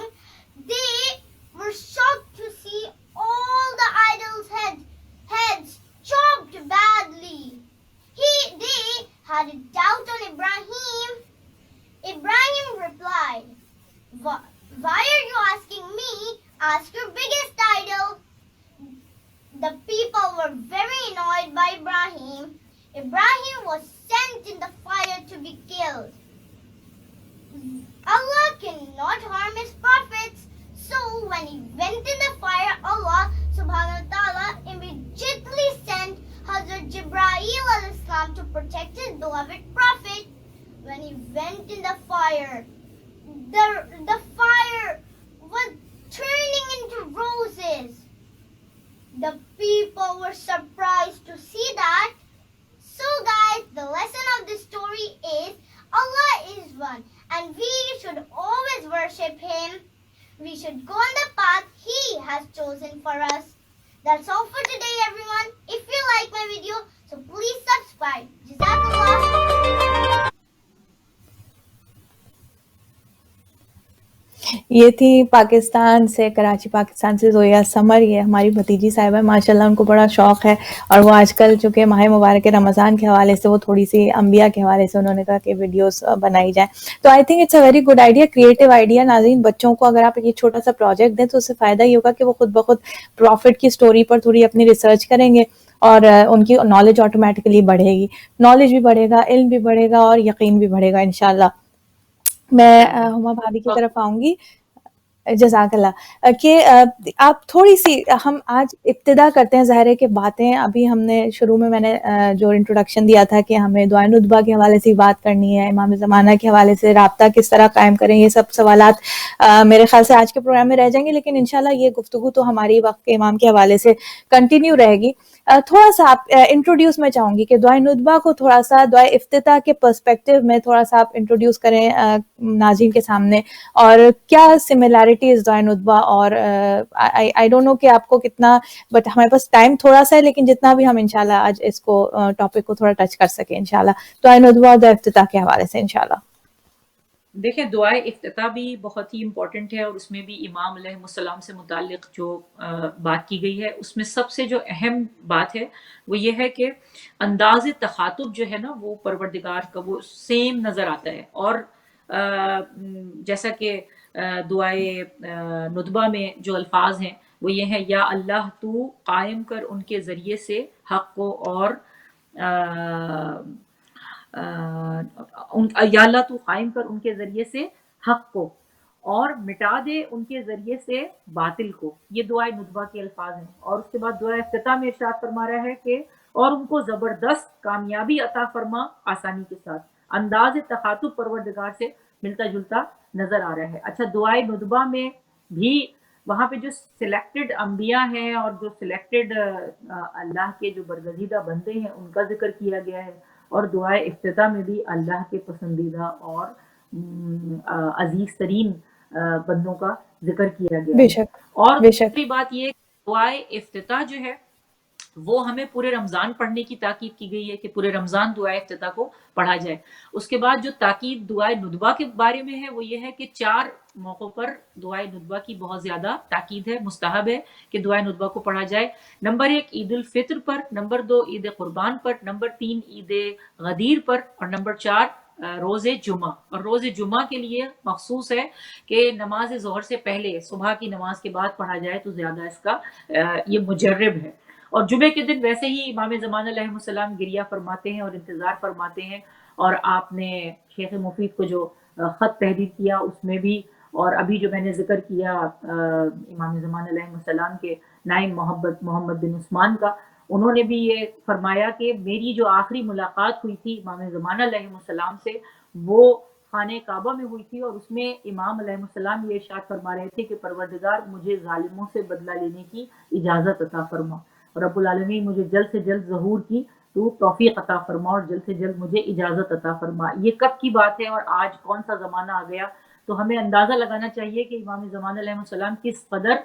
they were shocked to see all the idols' heads chopped badly. They had a doubt on Ibrahim. Ibrahim replied, "Why are you asking me? Ask your biggest idol." The people were very annoyed by Ibrahim. Ibrahim was sent in the fire to be killed. Allah cannot harm His prophets. So when he went in the fire, Allah subhanahu wa ta'ala immediately sent Hazrat Jibreel al-Islam to protect his beloved prophet. When he went in the fire, the fire was turning into roses. The people were surprised to see that. So guys, the lesson of this story is Allah is one and we should always worship Him. We should go on the path He has chosen for us. That's all for today everyone. If you like my video, so please subscribe. Jazakallah. یہ تھی پاکستان سے، کراچی پاکستان سے زویا سمر. یہ ہماری بھتیجی صاحبہ ہے، ماشاءاللہ ان کو بڑا شوق ہے، اور وہ آج کل چونکہ ماہ مبارک رمضان کے حوالے سے وہ تھوڑی سی انبیاء کے حوالے سے انہوں نے کہا کہ ویڈیوز بنائی جائیں. تو I think it's a very good idea, creative idea. ناظرین، بچوں کو اگر آپ یہ چھوٹا سا پروجیکٹ دیں تو اس سے فائدہ یہ ہوگا کہ وہ خود بخود پروفٹ کی سٹوری پر تھوڑی اپنی ریسرچ کریں گے اور ان کی نالج آٹومیٹکلی بڑھے گی. نالج بھی بڑھے گا، علم بھی بڑھے گا، اور یقین بھی بڑھے گا انشاءاللہ. میں ہما بھابی کی طرف آؤں گی. جزاک اللہ. کہ آپ تھوڑی سی، ہم آج ابتدا کرتے ہیں، ظاہر ہے کہ باتیں ابھی ہم نے شروع میں نے جو انٹروڈکشن دیا تھا کہ ہمیں دعائے ندبہ کے حوالے سے بات کرنی ہے، امام زمانہ کے حوالے سے رابطہ کس طرح قائم کریں، یہ سب سوالات میرے خیال سے آج کے پروگرام میں رہ جائیں گے، لیکن انشاءاللہ یہ گفتگو تو ہماری وقت کے امام کے حوالے سے کنٹینیو رہے گی. تھوڑا سا آپ انٹروڈیوس میں چاہوں گی کہ دعائے ندبہ کو تھوڑا سا دعائے افتتاح کے پرسپیکٹیو میں تھوڑا سا آپ انٹروڈیوس کریں ناظرین کے سامنے، اور کیا سملیرٹیز دعائے ندبہ اور آئی ڈونٹ نو کہ آپ کو کتنا، بٹ ہمارے پاس ٹائم تھوڑا سا ہے، لیکن جتنا بھی ہم انشاءاللہ آج اس کو ٹاپک کو تھوڑا ٹچ کر سکیں انشاءاللہ دعائے ندبہ اور دعائے افتتاح کے حوالے سے انشاءاللہ. دیکھیں، دعائے افتتاح بھی بہت ہی امپورٹنٹ ہے، اور اس میں بھی امام علیہ السلام سے متعلق جو بات کی گئی ہے، اس میں سب سے جو اہم بات ہے وہ یہ ہے کہ انداز تخاطب جو ہے نا وہ پروردگار کا وہ سیم نظر آتا ہے. اور جیسا کہ دعائے ندبہ میں جو الفاظ ہیں وہ یہ ہیں: یا اللہ تو قائم کر ان کے ذریعے سے حق کو، اور یا اللہ تو قائم کر ان کے ذریعے سے حق کو، اور مٹا دے ان کے ذریعے سے باطل کو. یہ دعائے ندبہ کے الفاظ ہیں. اور اس کے بعد دعائے افتتاح میں ارشاد فرما رہا ہے کہ اور ان کو زبردست کامیابی عطا فرما آسانی کے ساتھ. انداز تخاطب پروردگار سے ملتا جلتا نظر آ رہا ہے. اچھا، دعائے ندبہ میں بھی وہاں پہ جو سلیکٹڈ انبیاء ہیں اور جو سلیکٹڈ اللہ کے جو برگزیدہ بندے ہیں ان کا ذکر کیا گیا ہے، اور دعائے افتتاح میں بھی اللہ کے پسندیدہ اور عزیز ترین بندوں کا ذکر کیا گیا بے ہے. شک اور بے شک دوسری بات یہ دعائے افتتاح جو ہے وہ ہمیں پورے رمضان پڑھنے کی تاکید کی گئی ہے کہ پورے رمضان دعائے افتتاح کو پڑھا جائے. اس کے بعد جو تاکید دعائے ندبہ کے بارے میں ہے وہ یہ ہے کہ 4 موقعوں پر دعائے ندبہ کی بہت زیادہ تاکید ہے، مستحب ہے کہ دعائے ندبہ کو پڑھا جائے. نمبر 1 عید الفطر پر، نمبر 2 عید قربان پر، نمبر 3 عید غدیر پر، اور نمبر 4 روز جمعہ. اور روز جمعہ کے لیے مخصوص ہے کہ نماز ظہر سے پہلے صبح کی نماز کے بعد پڑھا جائے تو زیادہ اس کا یہ مجرب ہے. اور جمعے کے دن ویسے ہی امام زمان علیہ السلام گریہ فرماتے ہیں اور انتظار فرماتے ہیں، اور آپ نے شیخ مفید کو جو خط تحریر کیا اس میں بھی، اور ابھی جو میں نے ذکر کیا امام زمان علیہ السلام کے نائب محمد بن عثمان کا، انہوں نے بھی یہ فرمایا کہ میری جو آخری ملاقات ہوئی تھی امام زمان علیہ السلام سے وہ خانہ کعبہ میں ہوئی تھی، اور اس میں امام علیہ السلام یہ ارشاد فرما رہے تھے کہ پروردگار مجھے ظالموں سے بدلہ لینے کی اجازت عطا فرما، رب العالمین مجھے جلد سے جلد ظہور کی تو توفیق عطا فرما اور جلد سے جلد مجھے اجازت عطا فرما. یہ کب کی بات ہے اور آج کون سا زمانہ آ گیا؟ تو ہمیں اندازہ لگانا چاہیے کہ امام زمان علیہ السلام کس قدر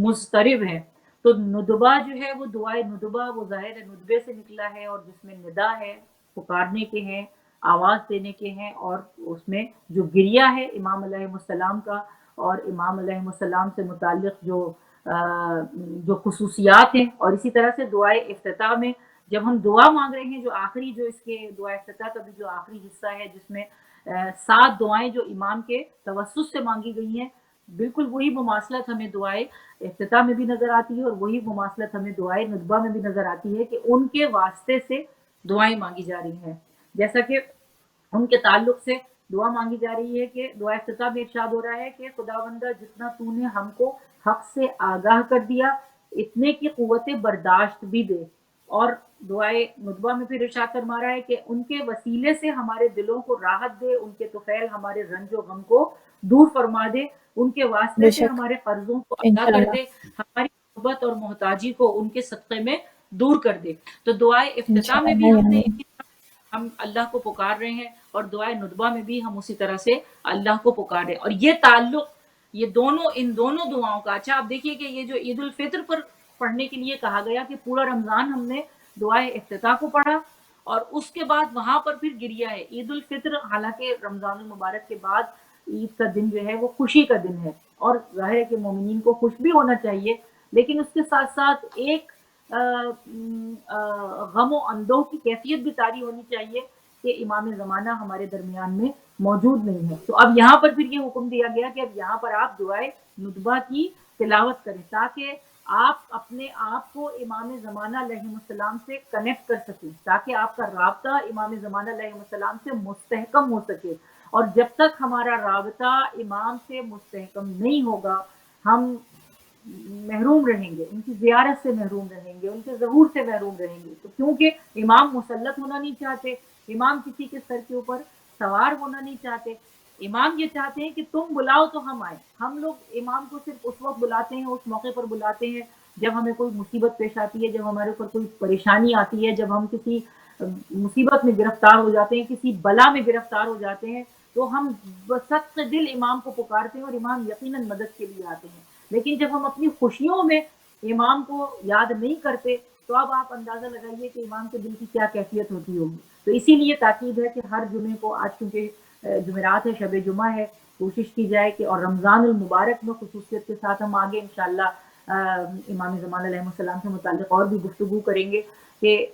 مضطرب ہیں. تو ندبہ جو ہے وہ دعائے ندبہ وہ ظاہر ندبے سے نکلا ہے، اور جس میں ندا ہے، پکارنے کے ہیں، آواز دینے کے ہیں، اور اس میں جو گریہ ہے امام علیہ السلام کا اور امام علیہ السلام سے متعلق جو خصوصیات ہیں. اور اسی طرح سے دعائے افتتاح میں جب ہم دعا مانگ رہے ہیں، جو آخری جو اس کے دعائے افتتاح کا بھی جو آخری حصہ ہے جس میں 7 دعائیں جو امام کے توسط سے مانگی گئی ہیں، بالکل وہی مماثلت ہمیں دعائے افتتاح میں بھی نظر آتی ہے، اور وہی مماثلت ہمیں دعائے ندبہ میں بھی نظر آتی ہے کہ ان کے واسطے سے دعائیں مانگی جا رہی ہیں. جیسا کہ ان کے تعلق سے دعا مانگی جا رہی ہے کہ دعا افتتاح میں ارشاد ہو رہا ہے کہ خداوندہ جتنا تو نے ہم کو حق سے آگاہ کر دیا اتنے کی قوت برداشت بھی دے. اور دعائے ندبہ میں پھر ارشاد فرما رہا ہے کہ ان کے وسیلے سے ہمارے دلوں کو راحت دے، ان کے طفیل ہمارے رنج و غم کو دور فرما دے، ان کے واسطے بے سے شک ہمارے قرضوں کو ادا کر انشاءاللہ دے، ہماری محبت اور محتاجی کو ان کے صدقے میں دور کر دے. تو دعائے افتتاح میں بھی انشاءاللہ ہم نے یعنی ہم اللہ کو پکار رہے ہیں، اور دعائے ندبہ میں بھی ہم اسی طرح سے اللہ کو پکار رہے ہیں. اور یہ تعلق یہ دونوں ان دونوں دعاؤں کا، اچھا آپ دیکھیے کہ یہ جو عید الفطر پر پڑھنے کے لیے کہا گیا کہ پورا رمضان ہم نے دعائے افتتاح کو پڑھا، اور اس کے بعد وہاں پر پھر گریہ ہے. عید الفطر حالانکہ رمضان المبارک کے بعد عید کا دن جو ہے وہ خوشی کا دن ہے، اور ظاہر ہے کہ مومنین کو خوش بھی ہونا چاہیے، لیکن اس کے ساتھ ساتھ ایک غم و اندوہ کی کیفیت بھی طاری ہونی چاہیے کہ امام زمانہ ہمارے درمیان میں موجود نہیں ہے. تو اب یہاں پر پھر یہ حکم دیا گیا کہ اب یہاں پر آپ دعائے ندبہ کی تلاوت کریں تاکہ آپ اپنے آپ کو امام زمانہ علیہ السلام سے کنیکٹ کر سکیں، تاکہ آپ کا رابطہ امام زمانہ علیہ السلام سے مستحکم ہو سکے. اور جب تک ہمارا رابطہ امام سے مستحکم نہیں ہوگا ہم محروم رہیں گے، ان کی زیارت سے محروم رہیں گے، ان کے ظہور سے محروم رہیں گے. تو کیونکہ امام مسلط ہونا نہیں چاہتے، امام کسی کے سر کے اوپر سوار ہونا نہیں چاہتے، امام یہ چاہتے ہیں کہ تم بلاؤ تو ہم آئیں. ہم لوگ امام کو صرف اس وقت بلاتے ہیں، اس موقع پر بلاتے ہیں جب ہمیں کوئی مصیبت پیش آتی ہے، جب ہمارے اوپر کوئی پریشانی آتی ہے، جب ہم کسی مصیبت میں گرفتار ہو جاتے ہیں، کسی بلا میں گرفتار ہو جاتے ہیں، تو ہم بصدق دل امام کو پکارتے ہیں اور امام یقیناً مدد کے لیے آتے ہیں. لیکن جب ہم اپنی خوشیوں میں امام کو یاد نہیں کرتے تو اب آپ اندازہ لگائیے کہ امام کے دل کی کیا کیفیت ہوتی ہوگی. تو اسی لیے تاکید ہے کہ ہر جمعے کو، آج چونکہ جمعرات ہے، شب جمعہ ہے، کوشش کی جائے کہ اور رمضان المبارک میں خصوصیت کے ساتھ ہم آگے انشاءاللہ امام زمان علیہ السلام سے متعلق اور بھی گفتگو کریں گے کہ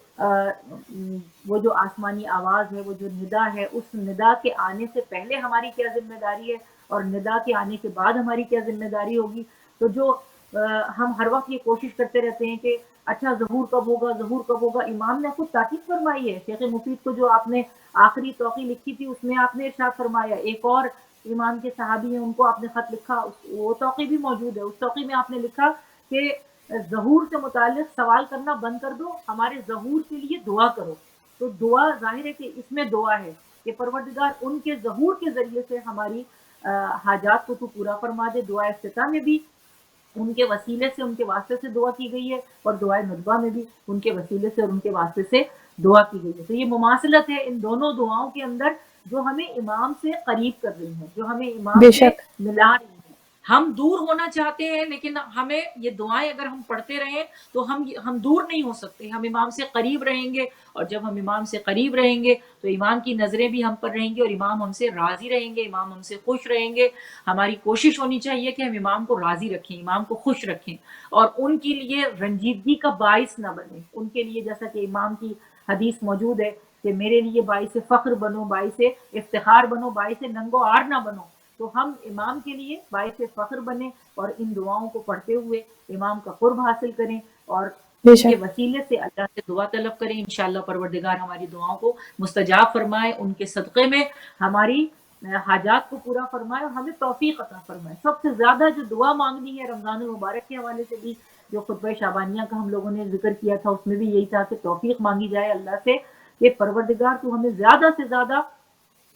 وہ جو آسمانی آواز ہے، وہ جو ندا ہے، اس ندا کے آنے سے پہلے ہماری کیا ذمہ داری ہے اور ندا کے آنے کے بعد ہماری کیا ذمہ داری ہوگی. تو جو ہم ہر وقت یہ کوشش کرتے رہتے ہیں کہ اچھا ظہور کب ہوگا، ظہور کب ہوگا. امام نے خود تاکید فرمائی ہے. شیخ مفید کو جو آپ نے آخری توقی لکھی تھی اس میں آپ نے ارشاد فرمایا، ایک اور امام کے صحابی ہیں ان کو آپ نے خط لکھا، وہ توقی بھی موجود ہے. اس توقی میں آپ نے لکھا کہ ظہور سے متعلق سوال کرنا بند کر دو، ہمارے ظہور کے لیے دعا کرو. تو دعا ظاہر ہے کہ اس میں دعا ہے کہ پروردگار ان کے ظہور کے ذریعے سے ہماری حاجات کو تو پورا فرما دے. دعا افتتاح میں بھی ان کے وسیلے سے، ان کے واسطے سے دعا کی گئی ہے، اور دعائے ندبہ میں بھی ان کے وسیلے سے اور ان کے واسطے سے دعا کی گئی ہے. تو یہ مماثلت ہے ان دونوں دعاؤں کے اندر جو ہمیں امام سے قریب کر رہی ہیں، جو ہمیں امام بے سے شک ملا رہی ہیں. ہم دور ہونا چاہتے ہیں لیکن ہمیں یہ دعائیں اگر ہم پڑھتے رہیں تو ہم دور نہیں ہو سکتے، ہم امام سے قریب رہیں گے، اور جب ہم امام سے قریب رہیں گے تو امام کی نظریں بھی ہم پر رہیں گی اور امام ہم سے راضی رہیں گے، امام ہم سے خوش رہیں گے۔ ہماری کوشش ہونی چاہیے کہ ہم امام کو راضی رکھیں، امام کو خوش رکھیں، اور ان کے لیے رنجیدگی کا باعث نہ بنے، ان کے لیے جیسا کہ امام کی حدیث موجود ہے کہ میرے لیے باعث فخر بنو، باعث افتخار بنو، باعث ننگ و عار نہ بنو، تو ہم امام کے لیے باعث فخر بنیں اور ان دعاؤں کو پڑھتے ہوئے امام کا قرب حاصل کریں، اور بے ان کے شک وسیلے سے اللہ سے دعا طلب کریں۔ انشاءاللہ پروردگار ہماری دعاؤں کو مستجاب فرمائے، ان کے صدقے میں ہماری حاجات کو پورا فرمائے اور ہمیں توفیق عطا فرمائے۔ سب سے زیادہ جو دعا مانگنی ہے رمضان المبارک کے حوالے سے بھی، جو خطبہ شعبانیہ کا ہم لوگوں نے ذکر کیا تھا، اس میں بھی یہی تھا کہ توفیق مانگی جائے اللہ سے کہ پروردگار تو ہمیں زیادہ سے زیادہ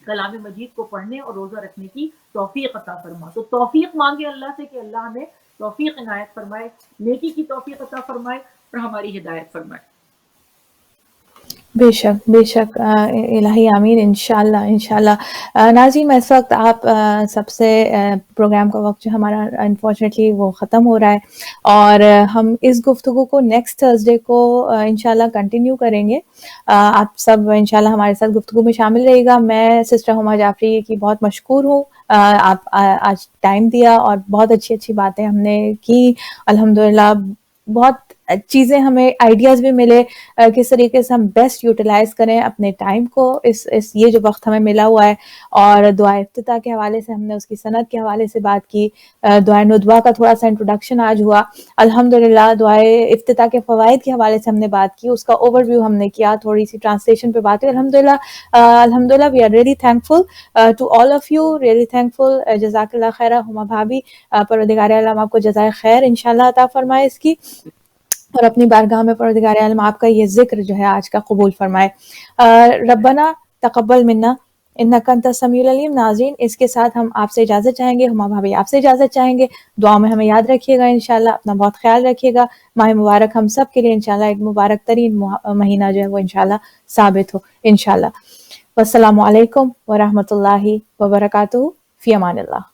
کلام مجید کو پڑھنے اور روزہ رکھنے کی توفیق عطا فرما۔ تو توفیق مانگے اللہ سے کہ اللہ ہمیں توفیق عنایت فرمائے، نیکی کی توفیق عطا فرمائے اور ہماری ہدایت فرمائے۔ بے شک بے شک، الہی آمین، انشاءاللہ انشاءاللہ۔ ناظرین، اس وقت آپ سب سے پروگرام کا وقت جو ہمارا انفارچونیٹلی وہ ختم ہو رہا ہے، اور ہم اس گفتگو کو نیکسٹ تھرسڈے کو انشاءاللہ کنٹینیو کریں گے۔ آپ سب انشاءاللہ ہمارے ساتھ گفتگو میں شامل رہیے گا۔ میں سسٹر ہما جعفری کی بہت مشکور ہوں، آپ آج ٹائم دیا اور بہت اچھی اچھی باتیں ہم نے کی الحمدللہ۔ بہت چیزیں ہمیں آئیڈیاز بھی ملے کس طریقے سے ہم بیسٹ یوٹیلائز کریں اپنے ٹائم کو، اس یہ جو وقت ہمیں ملا ہوا ہے۔ اور دعائے افتتاح کے حوالے سے ہم نے اس کی سند کے حوالے سے بات کی، دعائے ندوہ کا تھوڑا سا انٹروڈکشن آج ہوا الحمدللہ، دعائے افتتاح کے فوائد کے حوالے سے ہم نے بات کی، اس کا اوور ویو ہم نے کیا، تھوڑی سی ٹرانسلیشن پہ بات ہوئی الحمدللہ۔ الحمدللہ we are really thankful to all of you, really thankful, جزاک اللہ خیر ہما بھابی، پروردگار عالم آپ کو جزائے خیر انشاءاللہ عطا فرمائے اس کی، اور اپنی بارگاہ میں پروردگار عالم آپ کا یہ ذکر جو ہے آج کا قبول فرمائے۔ ربنا تقبل منا انک انت السمیع العلیم۔ ناظرین، اس کے ساتھ ہم آپ سے اجازت چاہیں گے، ہما بھابی آپ سے اجازت چاہیں گے۔ دعا میں ہمیں یاد رکھیے گا انشاءاللہ، اپنا بہت خیال رکھیے گا۔ ماہ مبارک ہم سب کے لیے انشاءاللہ ایک مبارک ترین مہینہ جو ہے وہ انشاءاللہ ثابت ہو انشاءاللہ۔ والسلام علیکم ورحمۃ اللہ وبرکاتہ، فی امان اللہ۔